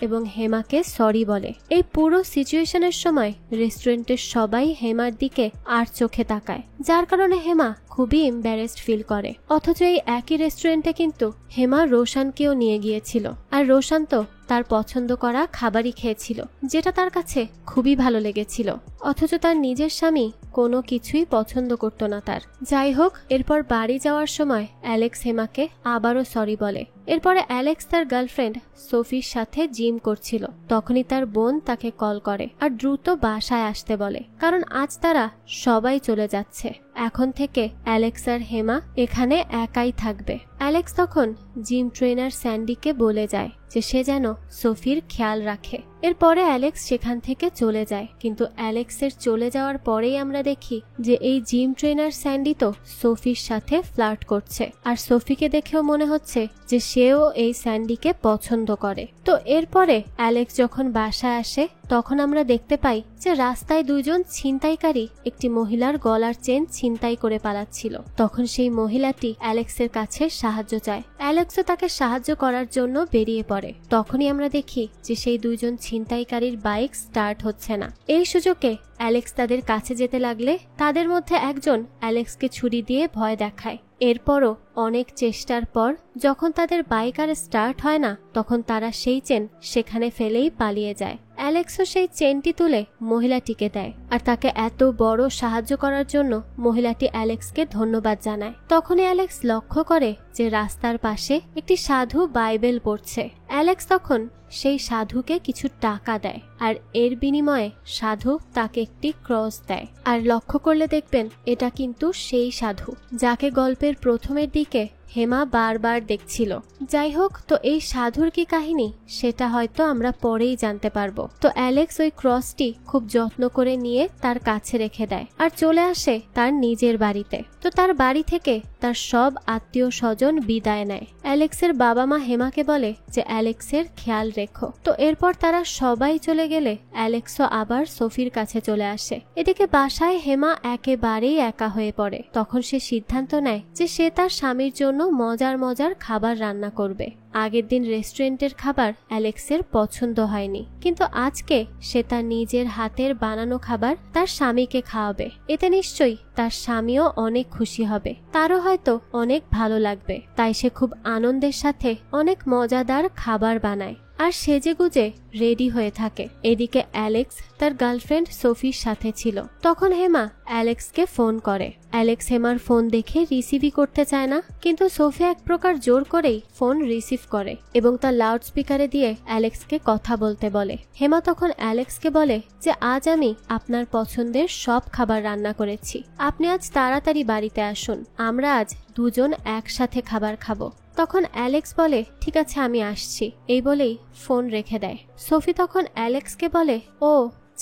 এবং হেমাকে সরি বলে। এই পুরো সিচুয়েশনের সময় রেস্টুরেন্টের সবাই হেমার দিকে আর চোখে তাকায়, যার কারণে হেমা খুবই এম্বারেসড ফিল করে। অথচ এই একই রেস্টুরেন্টে কিন্তু হেমা রোশানকেও নিয়ে গিয়েছিল, আর রোশান তো তার পছন্দ করা খাবারই খেয়েছিল, যেটা তার কাছে খুবই ভালো লেগেছিল। অথচ তার নিজের স্বামী কোনো কিছুই পছন্দ করত না তার। যাই হোক, এরপর বাড়ি যাওয়ার সময় অ্যালেক্স হেমাকে আবারও সরি বলে। এরপরে অ্যালেক্স তার গার্লফ্রেন্ড সোফির সাথে জিম করছিল। তখনই তার বোন তাকে কল করে আর দ্রুত বাসায় আসতে বলে, কারণ আজ তারা সবাই চলে যাচ্ছে। এখন থেকে অ্যালেক্স আর হেমা এখানে একাই থাকবে। অ্যালেক্স তখন জিম ট্রেনার স্যান্ডিকে বলে যায় যে সে যেন সোফির খেয়াল রাখে। এরপরে অ্যালেক্স সেখান থেকে চলে যায়, কিন্তু অ্যালেক্সের চলে যাওয়ার পরেই আমরা দেখি যে এই জিম ট্রেনার স্যান্ডি তো সোফির সাথে ফ্লার্ট করছে, আর সোফিকে দেখেও মনে হচ্ছে যে সেও এই স্যান্ডিকে পছন্দ করে। তো এরপরে অ্যালেক্স যখন বাসায় আসে, তখন আমরা দেখতে পাই যে রাস্তায় দুইজন ছিনতাইকারী একটি মহিলার গলার চেন ছিনতাই করে পালাচ্ছিল। তখন সেই মহিলাটি অ্যালেক্সের কাছে সাহায্য চায়। অ্যালেক্সও তাকে সাহায্য করার জন্য বেরিয়ে পড়ে। তখনই আমরা দেখি যে সেই দুইজন ছিনতাইকারীর বাইক স্টার্ট হচ্ছে না। এই সুযোগে অ্যালেক্স তাদের কাছে যেতে লাগলে তাদের মধ্যে একজন অ্যালেক্সকে ছুরি দিয়ে ভয় দেখায়। এরপরও অনেক চেষ্টার পর যখন তাদের বাইক আর স্টার্ট হয় না, তখন তারা সেই চেন সেখানে ফেলেই পালিয়ে যায়। অ্যালেক্সও সেই চেনটি তুলে মহিলাটিকে দেয় আর তাকে এত বড় সাহায্য করার জন্য মহিলাটি অ্যালেক্সকে ধন্যবাদ জানায়। তখনই অ্যালেক্স লক্ষ্য করে যে রাস্তার পাশে একটি সাধু বাইবেল পড়ছে। অ্যালেক্স তখন সেই সাধুকে কিছু টাকা দেয় আর এর বিনিময়ে সাধু তাকে একটি ক্রস দেয়। আর লক্ষ্য করলে দেখবেন এটা কিন্তু সেই সাধু যাকে গল্পের প্রথমের দিকে হেমা বারবার দেখছিল। যাই হোক, তো এই সাধুর কি কাহিনী সেটা হয়তো আমরা পরেই জানতে পারবো। তো অ্যালেক্স ওই ক্রসটি খুব যত্ন করে নিয়ে তার কাছে রেখে দেয় আর চলে আসে তার নিজের বাড়িতে। তো তার বাড়ি থেকে তার সব আত্মীয় স্বজন বিদায় নেয়। অ্যালেক্সের বাবা মা হেমাকে বলে যে অ্যালেক্সের খেয়াল রেখো। তো এরপর তারা সবাই চলে গেলে অ্যালেক্সও আবার সোফির কাছে চলে আসে। এদিকে বাসায় হেমা একেবারেই একা হয়ে পড়ে। তখন সে সিদ্ধান্ত নেয় যে সে তার স্বামীর জন্য মজার মজার খাবার রান্না করবে। আগের দিন রেস্টুরেন্টের খাবার অ্যালেক্সের পছন্দ হয়নি, কিন্তু আজকে সে তার নিজের হাতের বানানো খাবার তার স্বামীকে খাওয়াবে। এতে নিশ্চয়ই তার স্বামীও অনেক খুশি হবে, তারও হয়তো অনেক ভালো লাগবে। তাই সে খুব আনন্দের সাথে অনেক মজাদার খাবার বানায়। আর সেজেগুজে রেডি হয়ে থাকে। এদিকে অ্যালেক্স তার গার্লফ্রেন্ড সোফির সাথে ছিল। তখন হেমা অ্যালেক্সকে ফোন করে। অ্যালেক্স হেমার ফোন দেখে রিসিভই করতে চায় না, কিন্তু সোফি এক প্রকার জোর করেই ফোন রিসিভ করে এবং তার লাউড স্পিকারে দিয়ে অ্যালেক্সকে কথা বলতে বলে। হেমা তখন অ্যালেক্সকে বলে যে আজ আমি আপনার পছন্দের সব খাবার রান্না করেছি, আপনি আজ তাড়াতাড়ি বাড়িতে আসুন, আমরা আজ দুজন একসাথে খাবার খাবো। তখন অ্যালেক্স বলে ঠিক আছে আমি আসছি, এই বলেই ফোন রেখে দেয়। সোফি তখন অ্যালেক্সকে বলে ও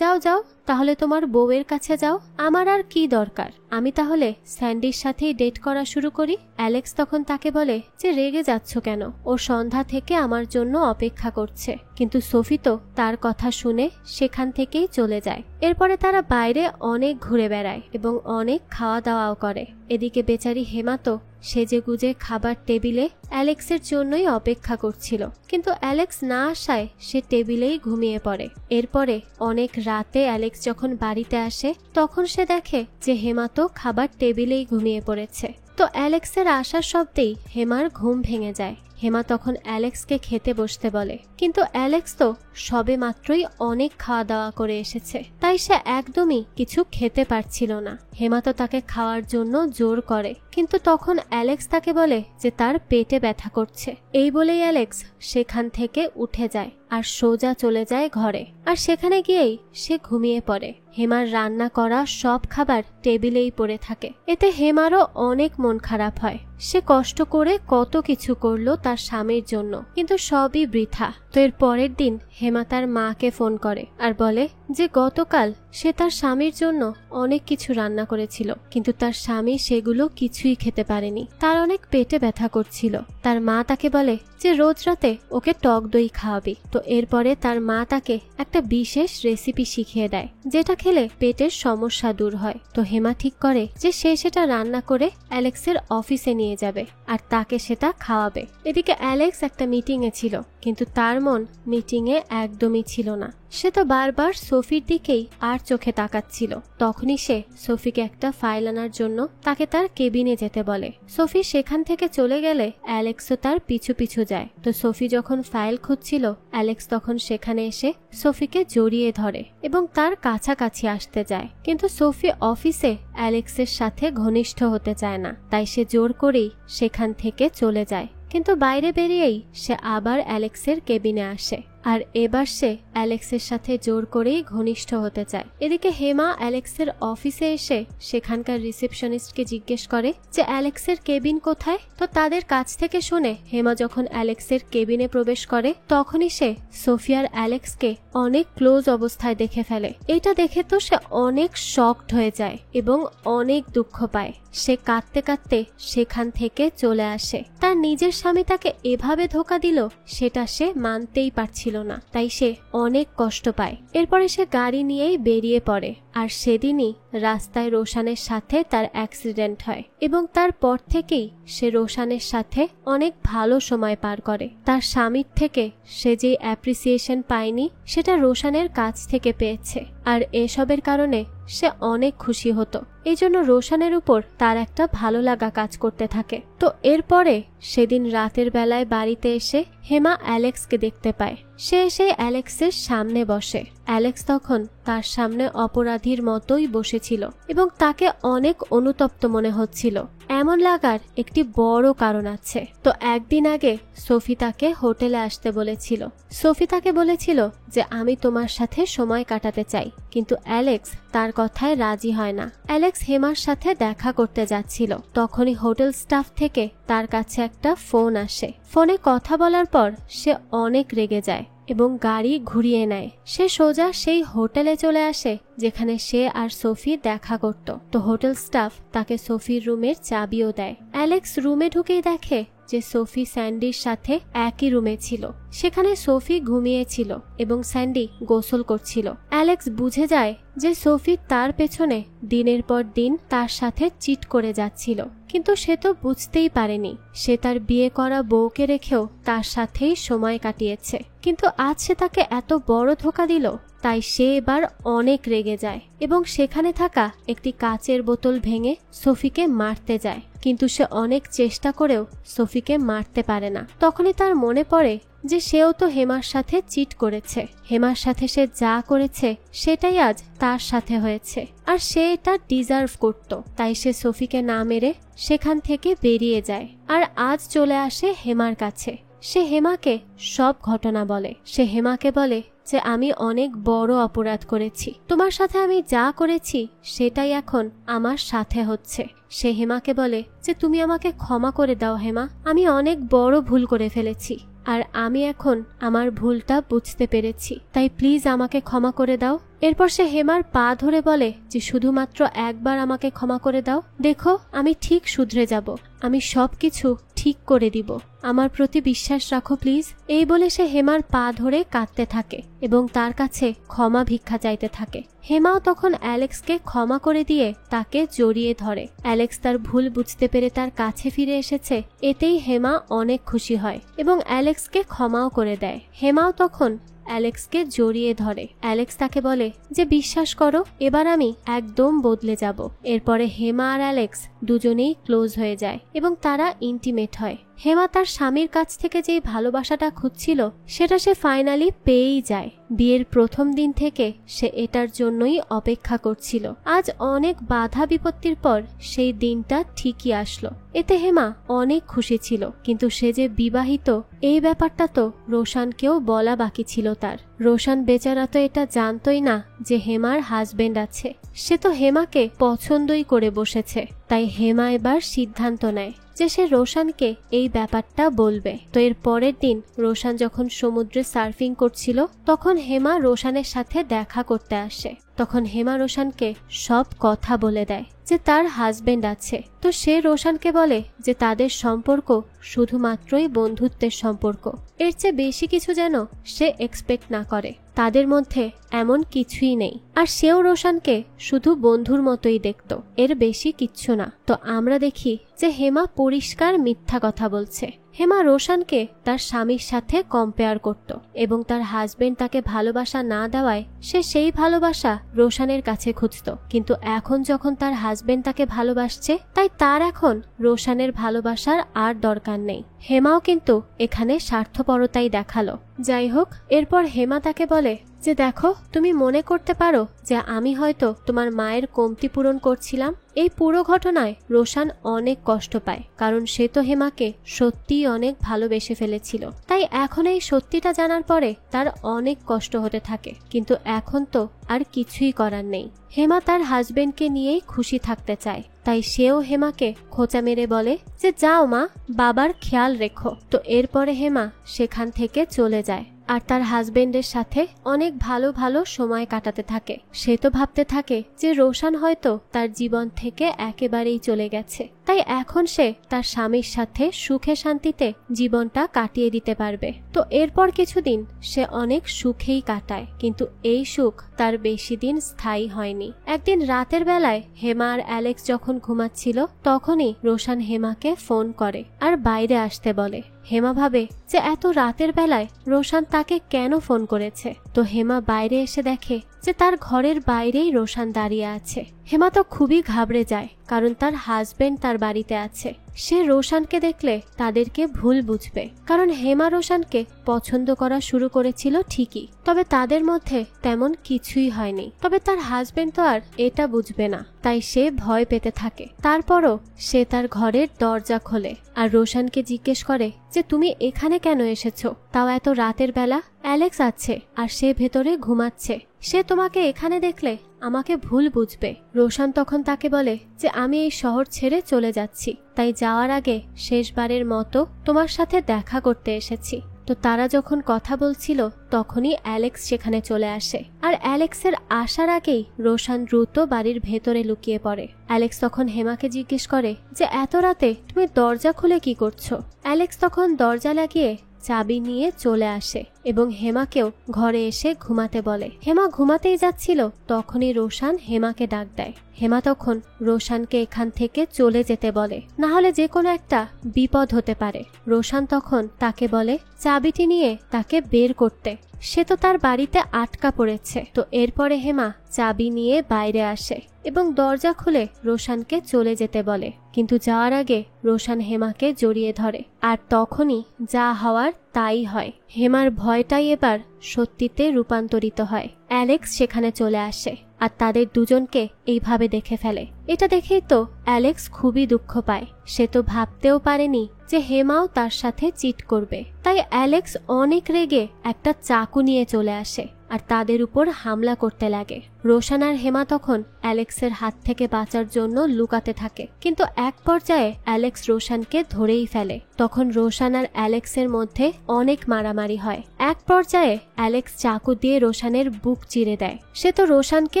যাও যাও, তাহলে তোমার বউয়ের কাছে যাও, আমার আর কি দরকার, আমি তাহলে স্যান্ডির সাথেই ডেট করা শুরু করি। অ্যালেক্স তখন তাকে বলে যে রেগে যাচ্ছ কেন, ও সন্ধ্যা থেকে আমার জন্য অপেক্ষা করছে। কিন্তু সোফি তো তার কথা শুনে সেখান থেকেই চলে যায়। এরপরে তারা বাইরে অনেক ঘুরে বেড়ায় এবং অনেক খাওয়া দাওয়াও করে। এদিকে বেচারি হেমা তো সেজেগুজে খাবার টেবিলে অ্যালেক্সের জন্যই অপেক্ষা করছিল, কিন্তু অ্যালেক্স না আসায় সে টেবিলেই ঘুমিয়ে পড়ে। এরপরে অনেক রাতে অ্যালেক্স যখন বাড়িতে আসে তখন সে দেখে যে হেমা তো খাবার টেবিলেই ঘুমিয়ে পড়েছে। তো অ্যালেক্সের আসার শব্দেই হেমার ঘুম ভেঙে যায়। হেমা তখন অ্যালেক্সকে খেতে বসতে বলে, কিন্তু অ্যালেক্স তো সবে মাত্রই অনেক খাওয়া দাওয়া করে এসেছে, তাই সে একদমই কিছু খেতে পারছিল না। হেমা তো তাকে খাওয়ার জন্য জোর করে, কিন্তু তখন অ্যালেক্স তাকে বলে যে তার পেটে ব্যথা করছে। এই বলেই অ্যালেক্স সেখান থেকে উঠে যায় আর সোজা চলে যায় ঘরে, আর সেখানে গিয়েই সে ঘুমিয়ে পড়ে। হেমার রান্না করা সব খাবার টেবিলেই পড়ে থাকে। এতে হেমারও অনেক মন খারাপ হয়। সে কষ্ট করে কত কিছু করলো তার স্বামীর জন্য, কিন্তু সবই বৃথা। তো এর পরের দিন হেমা তার মাকে ফোন করে আর বলে যে গতকাল সে তার স্বামীর জন্য অনেক কিছু রান্না করেছিল, কিন্তু তার স্বামী সেগুলো কিছুই খেতে পারেনি, তার অনেক পেটে ব্যথা করছিল। তার মা তাকে বলে যে রোজ রাতে ওকে টক দই খাওয়াবি। তো এরপরে তার মা তাকে একটা বিশেষ রেসিপি শিখিয়ে দেয়, যেটা খেলে পেটের সমস্যা দূর হয়। তো হেমা ঠিক করে যে সে সেটা রান্না করে অ্যালেক্সের অফিসে নিয়ে যাবে আর তাকে সেটা খাওয়াবে। এদিকে অ্যালেক্স একটা মিটিংয়ে ছিল, কিন্তু তার মন মিটিংয়ে একদমই ছিল না। সে তো বারবার সোফির দিকেই আর চোখে তাকাচ্ছিল। তখনই সে সোফিকে একটা ফাইল আনার জন্য তাকে তার কেবিনে যেতে বলে। সোফি সেখান থেকে চলে গেলে অ্যালেক্সও তার পিছু পিছু যায়। তো সোফি যখন ফাইল খুঁজছিল, অ্যালেক্স তখন সেখানে এসে সোফিকে জড়িয়ে ধরে এবং তার কাছাকাছি আসতে যায়, কিন্তু সোফি অফিসে অ্যালেক্সের সাথে ঘনিষ্ঠ হতে চায় না, তাই সে জোর করেই সেখান থেকে চলে যায়। কিন্তু বাইরে বেরিয়েই সে আবার অ্যালেক্সের কেবিনে আসে, আর এবার সে অ্যালেক্সের সাথে জোর করেই ঘনিষ্ঠ হতে চায়। এদিকে হেমা অ্যালেক্সের অফিসে এসে সেখানকার রিসেপশনিস্টকে জিজ্ঞেস করে যে অ্যালেক্সের কেবিন কোথায়। তো তাদের কাছ থেকে শুনে হেমা যখন অ্যালেক্সের কেবিনে প্রবেশ করে তখনই সে সোফিয়ার অ্যালেক্সকে অনেক ক্লোজ অবস্থায় দেখে ফেলে। এটা দেখে তো সে অনেক শকড হয়ে যায় এবং অনেক দুঃখ পায়। সে কাঁদতে কাঁদতে সেখান থেকে চলে আসে। তার নিজের স্বামী তাকে এভাবে ধোঁকা দিল সেটা সে মানতেই পারছিল না, তাই সে অনেক কষ্ট পায়। এরপরে সে গাড়ি নিয়েই বেরিয়ে পড়ে, আর সেদিনই রাস্তায় রোশানের সাথে তার অ্যাক্সিডেন্ট হয় এবং তারপর থেকেই সে রোশানের সাথে অনেক ভালো সময় পার করে। তার স্বামীর থেকে সে যে অ্যাপ্রিসিয়েশন পায়নি সেটা রোশানের কাছ থেকে পেয়েছে, আর এসবের কারণে সে অনেক খুশি হতো। এই জন্য রোশানের উপর তার একটা ভালো লাগা কাজ করতে থাকে। তো এরপরে সেদিন রাতের বেলায় বাড়িতে এসে হেমা অ্যালেক্সকে দেখতে পায়। সে এসে অ্যালেক্সের সামনে বসে। অ্যালেক্স তখন তার সামনে অপরাধীর মতোই বসেছিল এবং তাকে অনেক অনুতপ্ত মনে হচ্ছিল। এমন লাগার একটি বড় কারণ আছে। তো একদিন আগে সোফি তাকে হোটেলে আসতে বলেছিল। সোফি তাকে বলেছিল যে আমি তোমার সাথে সময় কাটাতে চাই, কিন্তু অ্যালেক্স তার কথায় রাজি হয় না। অ্যালেক্স হেমার সাথে দেখা করতে যাচ্ছিল, তখনই হোটেল স্টাফ থেকে তার কাছে একটা ফোন আসে। ফোনে কথা বলার পর সে অনেক রেগে যায় এবং গাড়ি ঘুরিয়ে নেয়। সে সোজা সেই হোটেলে চলে আসে যেখানে সে আর সোফি দেখা করত। তো হোটেল স্টাফ তাকে সোফির রুমের চাবিও দেয়। অ্যালেক্স রুমে ঢুকেই দেখে যে সোফি স্যান্ডির সাথে একই রুমে ছিল। সেখানে সোফি ঘুমিয়েছিল এবং স্যান্ডি গোসল করছিল। অ্যালেক্স বুঝে যায় যে সোফি তার পেছনে দিনের পর দিন তার সাথে চিট করে যাচ্ছিল, কিন্তু সে তো বুঝতেই পারেনি সে তার বিয়ে করা বউকে রেখেও তার সাথেই সময় কাটিয়েছে। কিন্তু আজ সে তাকে এত বড় ধোঁকা দিল, তাই সে এবার অনেক রেগে যায় এবং সেখানে থাকা একটি কাচের বোতল ভেঙে সোফিকে মারতে যায়। কিন্তু সে অনেক চেষ্টা করেও সোফিকে মারতে পারে না। তখনই তার মনে পড়ে যে সেও তো হেমার সাথে চিট করেছে, হেমার সাথে সে যা করেছে সেটাই আজ তার সাথে হয়েছে, আর সে এটা ডিজার্ভ করত। তাই সে সোফিকে না মেরে সেখান থেকে বেরিয়ে যায় আর আজ চলে আসে হেমার কাছে। সে হেমাকে সব ঘটনা বলে। সে হেমাকে বলে যে আমি অনেক বড় অপরাধ করেছি, তোমার সাথে আমি যা করেছি সেটাই এখন আমার সাথে হচ্ছে। সে হেমাকে বলে যে তুমি আমাকে ক্ষমা করে দাও হেমা, আমি অনেক বড় ভুল করে ফেলেছি আর আমি এখন আমার ভুলটা বুঝতে পেরেছি, তাই প্লিজ আমাকে ক্ষমা করে দাও। এরপর সে হেমার পা ধরে বলে যে শুধুমাত্র একবার আমাকে ক্ষমা করে দাও, দেখো আমি ঠিক শুধরে যাব, আমি সবকিছু ঠিক করে দিব, আমার প্রতি বিশ্বাস রাখো প্লিজ। এই বলে সে হেমার পা ধরে কাঁদতে থাকে এবং তার কাছে ক্ষমা ভিক্ষা চাইতে থাকে। হেমাও তখন অ্যালেক্সকে ক্ষমা করে দিয়ে তাকে জড়িয়ে ধরে। অ্যালেক্স তার ভুল বুঝতে পেরে তার কাছে ফিরে এসেছে, এতেই হেমা অনেক খুশি হয় এবং অ্যালেক্সকে ক্ষমাও করে দেয়। হেমাও তখন অ্যালেক্সকে জড়িয়ে ধরে। অ্যালেক্স তাকে বলে যে বিশ্বাস করো, এবার আমি একদম বদলে যাব। এরপরে হেমা আর অ্যালেক্স দুজনেই ক্লোজ হয়ে যায় এবং তারা ইন্টিমেট হয়। হেমা তার স্বামীর কাছ থেকে যেই ভালোবাসাটা খুঁজছিল সেটা সে ফাইনালি পেয়েই যায়। বিয়ের প্রথম দিন থেকে সে এটার জন্যই অপেক্ষা করছিল। আজ অনেক বাধা বিপত্তির পর সেই দিনটা ঠিকই আসলো। এতে হেমা অনেক খুশি ছিল, কিন্তু সে যে বিবাহিত এই ব্যাপারটা তো রোশানকেও বলা বাকি ছিল তার। রোশান বেচারা তো এটা জানতই না যে হেমার হাজবেন্ড আছে। সে তো হেমাকে পছন্দই করে বসেছে। তাই হেমা এবার সিদ্ধান্ত নেয় যে সে রোশানকে এই ব্যাপারটা বলবে। তো এর পরের দিন রোশান যখন সমুদ্রে সার্ফিং করছিল তখন হেমা রোশানের সাথে দেখা করতে আসে। তখন হেমা রোশানকে সব কথা বলে দেয় যে তার হাজবেন্ড আছে। তো সে রোশানকে বলে যে তাদের সম্পর্ক শুধুমাত্রই বন্ধুত্বের সম্পর্ক, এর চেয়ে বেশি কিছু যেন সে এক্সপেক্ট না করে, তাদের মধ্যে এমন কিছুই নেই। আর সেও রোশানকে শুধু বন্ধুর মতোই দেখত, এর বেশি কিচ্ছু না। তো আমরা দেখি যে হেমা পরিষ্কার মিথ্যা কথা বলছে। হেমা রোশানকে তার স্বামীর সাথে কম্পেয়ার করত এবং তার হাজবেন্ড তাকে ভালোবাসা না দেওয়ায় সে সেই ভালোবাসা রোশানের কাছে খুঁজত। কিন্তু এখন যখন তার হাজবেন্ড তাকে ভালোবাসছে তাই তার এখন রোশানের ভালোবাসার আর দরকার নেই। হেমাও কিন্তু এখানে স্বার্থপরতাই দেখালো। যাই হোক, এরপর হেমা তাকে বলে যে দেখো, তুমি মনে করতে পারো যে আমি হয়তো তোমার মায়ের কমতি পূরণ করছিলাম। এই পুরো ঘটনায় রোশান অনেক কষ্ট পায়, কারণ সে তো হেমাকে সত্যিই অনেক ভালোবেসে ফেলেছিল। তাই এখন এই সত্যিটা জানার পরে তার অনেক কষ্ট হতে থাকে, কিন্তু এখন তো আর কিছুই করার নেই। হেমা তার হাজবেন্ডকে নিয়েই খুশি থাকতে চায়, তাই সেও হেমাকে খোঁচা মেরে বলে যে যাও মা, বাবার খেয়াল রেখো। তো এরপরে হেমা সেখান থেকে চলে যায় আর তার হাজবেন্ডের সাথে অনেক ভালো ভালো সময় কাটাতে থাকে। সে তো ভাবতে থাকে যে রোশান হয়তো তার জীবন থেকে একেবারেই চলে গেছে, তাই এখন সে তার স্বামীর সাথে সুখে শান্তিতে জীবনটা কাটিয়ে দিতে পারবে। তো এরপর কিছুদিন সে অনেক সুখেই কাটায়, কিন্তু এই সুখ তার বেশি দিন স্থায়ী হয়নি। একদিন রাতের বেলায় হেমা আর অ্যালেক্স যখন ঘুমাচ্ছিল তখনই রোশান হেমাকে ফোন করে আর বাইরে আসতে বলে। হেমা ভাবে যে এত রাতের বেলায় রোশান তাকে কেন ফোন করেছে। তো হেমা বাইরে এসে দেখে যে তার ঘরের বাইরেই রোশান দাঁড়িয়ে আছে। হেমা তো খুবই ঘাবড়ে যায়, কারণ তার হাজবেন্ড তার বাড়িতে আছে। সে রোশানকে দেখলে তাদেরকে ভুল বুঝবে, কারণ হেমা রোশানকে পছন্দ করা শুরু করেছিল ঠিকই, তবে তাদের মধ্যে তেমন কিছুই হয়নি। তবে তার হাজবেন্ড তো আর এটা বুঝবে না, তাই সে ভয় পেতে থাকে। তারপরও সে তার ঘরের দরজা খোলে আর রোশানকে জিজ্ঞেস করে যে তুমি এখানে কেন এসেছো, তাও এত রাতের বেলা। অ্যালেক্স আছে আর সে ভেতরে ঘুমাচ্ছে, সে তোমাকে এখানে দেখলে আমাকে ভুল বুঝবে। রোশান তখন তাকে বলে যে আমি এই শহর ছেড়ে চলে যাচ্ছি, তাই যাওয়ার আগে শেষবারের মতো তোমার সাথে দেখা করতে এসেছি। তো তারা যখন কথা বলছিল তখনই অ্যালেক্স সেখানে চলে আসে, আর অ্যালেক্সের আসার আগেই রোশান দ্রুত বাড়ির ভেতরে লুকিয়ে পড়ে। অ্যালেক্স তখন হেমাকে জিজ্ঞেস করে যে এত রাতে তুমি দরজা খুলে কি করছো। অ্যালেক্স তখন দরজা লাগিয়ে চাবি নিয়ে চলে আসে এবং হেমাকেও ঘরে এসে ঘুমাতে বলে। হেমা ঘুমাতেই যাচ্ছিল তখনই রোশান হেমাকে ডাক দেয়। হেমা তখন রোশানকে এখান থেকে চলে যেতে বলে, না হলে যে কোনো একটা বিপদ হতে পারে। রোশান তখন তাকে বলে চাবিটি নিয়ে তাকে বের করতে, সে তো তার বাড়িতে আটকা পড়েছে। তো এরপরে হেমা চাবি নিয়ে বাইরে আসে এবং দরজা খুলে রোশানকে চলে যেতে বলে, কিন্তু যাওয়ার আগে রোশান হেমাকে জড়িয়ে ধরে। আর তখনই যা হওয়ার তাই হয়। হেমার ভয়টাই এবার সত্যিতে রূপান্তরিত হয়। অ্যালেক্স সেখানে চলে আসে আর তাদের দুজনকে এইভাবে দেখে ফেলে। এটা দেখেই তো অ্যালেক্স খুবই দুঃখ পায়। সে তো ভাবতেও পারেনি যে হেমাও তার সাথে চিট করবে। তাই অ্যালেক্স অনেক রেগে একটা চাকু নিয়ে চলে আসে আর তাদের উপর হামলা করতে লাগে। রোশান আর হেমা তখন অ্যালেক্সের হাত থেকে বাঁচার জন্য লুকাতে থাকে, কিন্তু এক পর্যায়ে অ্যালেক্স রোশানকে ধরেই ফেলে। তখন রোশান আর অ্যালেক্সের মধ্যে অনেক মারামারি হয়। এক পর্যায়ে অ্যালেক্স চাকু দিয়ে রোশানের বুক চিরে দেয়। সে তো রোশানকে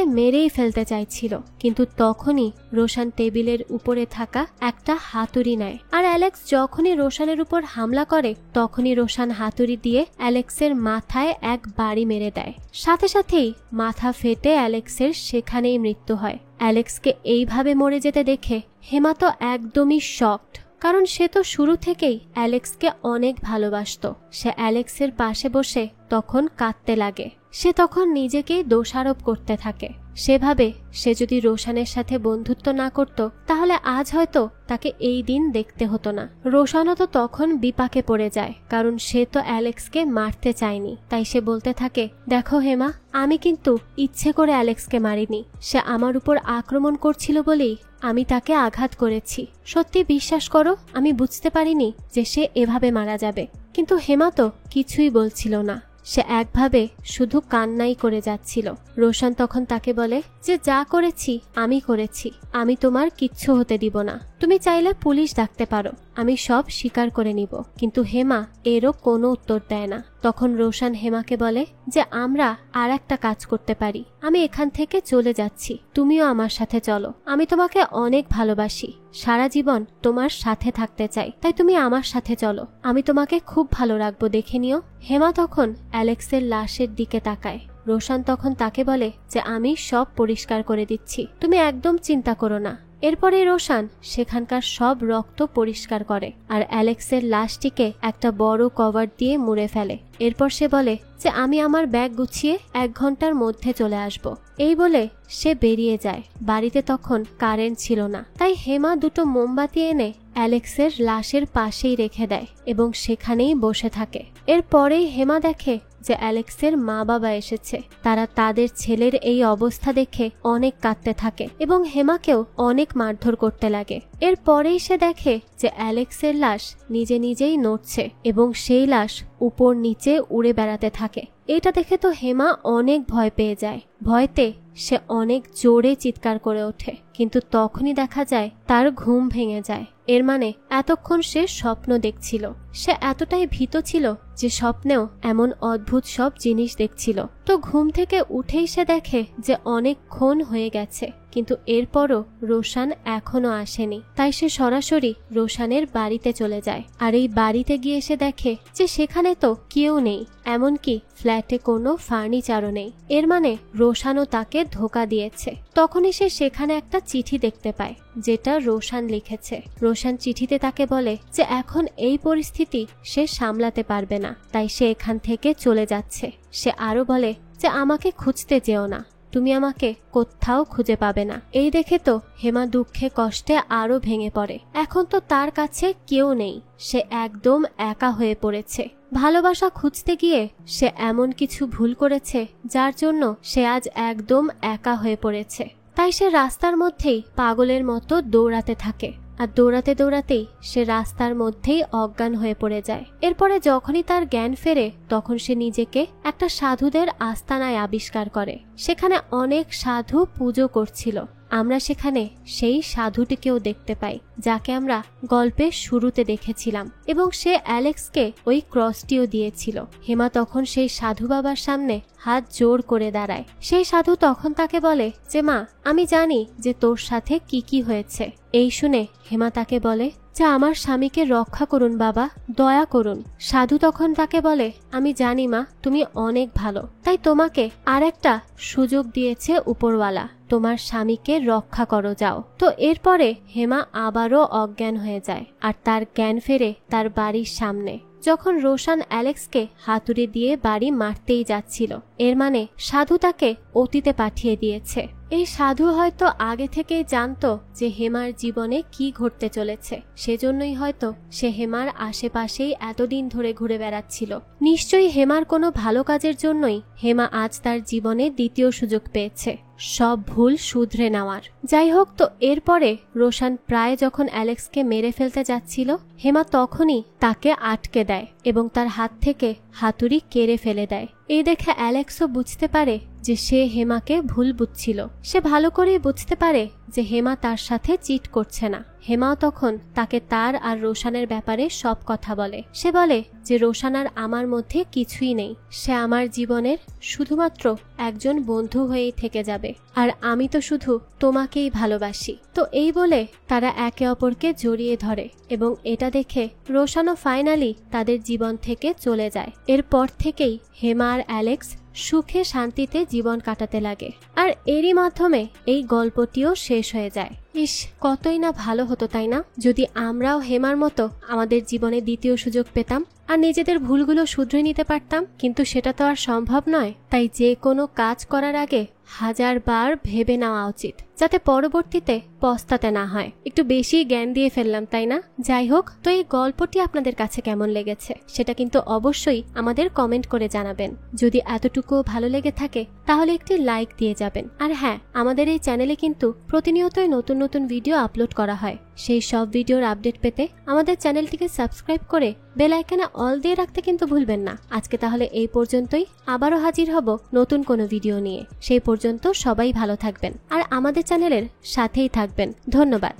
মেরেই ফেলতে চাইছিল, কিন্তু তখনই রোশান টেবিলের উপরে থাকা একটা হাতুড়ি নেয়। আর অ্যালেক্স যখনই রোশানের উপর হামলা করে তখনই রোশান হাতুড়ি দিয়ে অ্যালেক্সের মাথায় এক বাড়ি মেরে দেয়। সাথে সাথেই মাথা ফেটে অ্যালেক্সের সেখানেই মৃত্যু হয়। অ্যালেক্সকে এইভাবে মরে যেতে দেখে হেমা তো একদমই শকড, কারণ সে তো শুরু থেকেই অ্যালেক্সকে অনেক ভালোবাসতো। সে অ্যালেক্সের পাশে বসে তখন কাঁদতে লাগে। সে তখন নিজেকেই দোষারোপ করতে থাকে। সেভাবে সে যদি রোশানের সাথে বন্ধুত্ব না করত তাহলে আজ হয়তো তাকে এই দিন দেখতে হতো না। রোশানও তো তখন বিপাকে পড়ে যায়, কারণ সে তো অ্যালেক্সকে মারতে চায়নি। তাই সে বলতে থাকে, দেখো হেমা, আমি কিন্তু ইচ্ছে করে অ্যালেক্সকে মারিনি। সে আমার উপর আক্রমণ করছিল বলেই আমি তাকে আঘাত করেছি। সত্যি বিশ্বাস করো, আমি বুঝতে পারিনি যে সে এভাবে মারা যাবে। কিন্তু হেমা তো কিছুই বলছিল না। সে একভাবে শুধু কান্নাই করে যাচ্ছিল। রোশান তখন তাকে বলে যে যা করেছি আমি করেছি, আমি তোমার কিচ্ছু হতে দিব না। তুমি চাইলে পুলিশ ডাকতে পারো, আমি সব স্বীকার করে নিব। কিন্তু হেমা এরও কোনো উত্তর দেয় না। তখন রোশান হেমাকে বলে যে আমরা আর একটা কাজ করতে পারি। আমি এখান থেকে চলে যাচ্ছি, তুমিও আমার সাথে চলো। আমি তোমাকে অনেক ভালোবাসি, সারা জীবন তোমার সাথে থাকতে চাই। তাই তুমি আমার সাথে চলো, আমি তোমাকে খুব ভালো রাখবো, দেখে নিও। হেমা তখন অ্যালেক্সের লাশের দিকে তাকায়। রোশান তখন তাকে বলে যে আমি সব পরিষ্কার করে দিচ্ছি, তুমি একদম চিন্তা করো না। এরপরে রোশান সেখানকার সব রক্ত পরিষ্কার করে আর অ্যালেক্সের লাশটিকে একটা বড় কভার দিয়ে মুড়ে ফেলে। এরপর সে বলে যে আমি আমার ব্যাগ গুছিয়ে 1 ঘন্টার মধ্যে চলে আসব। এই বলে সে বেরিয়ে যায়। বাড়িতে তখন কারেন্ট ছিল না, তাই হেমা দুটো মোমবাতি এনে অ্যালেক্সের লাশের পাশেই রেখে দেয় এবং সেখানেই বসে থাকে। এরপরেই হেমা দেখে যে অ্যালেক্সের মা বাবা এসেছে। তারা তাদের ছেলের এই অবস্থা দেখে অনেক কাঁদতে থাকে এবং হেমাকেও অনেক মারধর করতে লাগে। এরপরেই সে দেখে যে অ্যালেক্সের লাশ নিজে নিজেই নড়ছে এবং সেই লাশ উপর নিচে উড়ে বেড়াতে থাকে। এটা দেখে তো হেমা অনেক ভয় পেয়ে যায়। ভয়তে সে অনেক জোরে চিৎকার করে ওঠে, কিন্তু তখনই দেখা যায় তার ঘুম ভেঙে যায়। এর মানে এতক্ষণ সে স্বপ্ন দেখছিল। সে এতটাই ভীত ছিল যে স্বপ্নেও এমন অদ্ভুত সব জিনিস দেখছিল। তো ঘুম থেকে উঠেই সে দেখে যে অনেকক্ষণ হয়ে গেছে, কিন্তু এরপরও রোশান এখনো আসেনি। তাই সে সরাসরি রোশানের বাড়িতে চলে যায়। আর এই বাড়িতে গিয়ে সে দেখে যে সেখানে তো কেউ নেই, এমনকি ফ্ল্যাটে কোনো ফার্নিচারও নেই। এর মানে রোশানও তাকে ধোঁকা দিয়েছে। তখনই সে সেখানে একটা চিঠি দেখতে পায়, যেটা রোশান লিখেছে। রোশান চিঠিতে তাকে বলে যে এখন এই পরিস্থিতি সে সামলাতে পারবে না, তাই সে এখান থেকে চলে যাচ্ছে। সে আরো বলে যে আমাকে খুঁজতে যেও না, তুমি আমাকে কোথাও খুঁজে পাবে না। এই দেখে তো হেমা দুঃখে কষ্টে আরো ভেঙে পড়ে। এখন তো তার কাছে কেউ নেই, সে একদম একা হয়ে পড়েছে। ভালোবাসা খুঁজতে গিয়ে সে এমন কিছু ভুল করেছে যার জন্য সে আজ একদম একা হয়ে পড়েছে। তাই সে রাস্তার মধ্যেই পাগলের মতো দৌড়াতে থাকে। আর দৌড়াতে দৌড়াতেই সে রাস্তার মধ্যেই অজ্ঞান হয়ে পড়ে যায়। এরপরে যখনই তার জ্ঞান ফেরে তখন সে নিজেকে একটা সাধুদের আস্তানায় আবিষ্কার করে। সেখানে অনেক সাধু পুজো করছিল। আমরা সেখানে সেই সাধুটিকেও দেখতে পাই, যাকে আমরা গল্পের শুরুতে দেখেছিলাম, এবং সে অ্যালেক্সকে ওই ক্রসটিও দিয়েছিল। হেমা তখন সেই সাধু বাবার সামনে হাত জোর করে দাঁড়ায়। সেই সাধু তখন তাকে বলে যে মা, আমি জানি যে তোর সাথে কি কি হয়েছে। এই শুনে হেমা তাকে বলে যে আমার স্বামীকে রক্ষা করুন বাবা, দয়া করুন। সাধু তখন তাকে বলে আমি জানি মা, তুমি অনেক ভালো, তাই তোমাকে আর একটা সুযোগ দিয়েছে উপরওয়ালা, তোমার স্বামীকে রক্ষা করো, যাও। তো এরপরে হেমা আবারও অজ্ঞান হয়ে যায় আর তার জ্ঞান ফেরে তার বাড়ির সামনে, যখন রোশান অ্যালেক্সকে হাতুড়ি দিয়ে বাড়ি মারতেই যাচ্ছিল। এর মানে সাধু তাকে অতীতে পাঠিয়ে দিয়েছে। এই সাধু হয়তো আগে থেকেই জানতো যে হেমার জীবনে কি ঘটতে চলেছে, সেজন্যই হয়তো সে হেমার আশেপাশেই এতদিন ধরে ঘুরে বেড়াচ্ছিল। নিশ্চয়ই হেমার কোনো ভালো কাজের জন্যই হেমা আজ তার জীবনে দ্বিতীয় সুযোগ পেয়েছে সব ভুল শুধরে নেওয়ার। যাই হোক, তো এরপরে রোশান প্রায় যখন অ্যালেক্সকে মেরে ফেলতে যাচ্ছিল, হেমা তখনই তাকে আটকে দেয় এবং তার হাত থেকে হাতুড়ি কেড়ে ফেলে দেয়। এই দেখে অ্যালেক্সও বুঝতে পারে যে সে হেমাকে ভুল বুঝছিল। সে ভালো করেই বুঝতে পারে যে হেমা তার সাথে চিট করছে না। হেমাও তখন তাকে তার আর রোশানের ব্যাপারে সব কথা বলে। সে বলে যে রোশান আর আমার মধ্যে কিছুই নেই, সে আমার জীবনের শুধুমাত্র একজন বন্ধু হয়েই থেকে যাবে, আর আমি তো শুধু তোমাকেই ভালোবাসি। তো এই বলে তারা একে অপরকে জড়িয়ে ধরে এবং এটা দেখে রোশানও ফাইনালি তাদের জীবন থেকে চলে যায়। এরপর থেকেই হেমা আর অ্যালেক্স সুখে শান্তিতে জীবন কাটাতে লাগে, আর এরই মাধ্যমে এই গল্পটিও শেষ হয়ে যায়। ইস, কতই না ভালো হতো তাই না, যদি আমরাও হেমার মতো আমাদের জীবনে দ্বিতীয় সুযোগ পেতাম আর নিজেদের ভুলগুলো শুধরে নিতে পারতাম। কিন্তু সেটা তো আর সম্ভব নয়। তাই যে কোনো কাজ করার আগে 1000 বার ভেবে নেওয়া উচিত, যাতে পরবর্তীতে পস্তাতে না হয়। একটু বেশি জ্ঞান দিয়ে ফেললাম তাই না? যাই হোক, তো এই গল্পটি আপনাদের কাছে কেমন লেগেছে সেটা কিন্তু অবশ্যই আমাদের কমেন্ট করে জানাবেন। যদি এতটুকু ভালো লেগে থাকে তাহলে একটি লাইক দিয়ে যাবেন। আর হ্যাঁ, আমাদের এই চ্যানেলে কিন্তু প্রতিনিয়তই নতুন নতুন ভিডিও আপলোড করা হয়। সেই সব ভিডিওর আপডেট পেতে আমাদের চ্যানেলটিকে সাবস্ক্রাইব করে বেল আইকনে অল দিয়ে রাখতে কিন্তু ভুলবেন না। আজকে তাহলে এই পর্যন্তই, আবারও হাজির হব নতুন কোনো ভিডিও নিয়ে। সেই পর্যন্ত সবাই ভালো থাকবেন আর আমাদের চ্যানেলের সাথেই থাকবেন। ধন্যবাদ।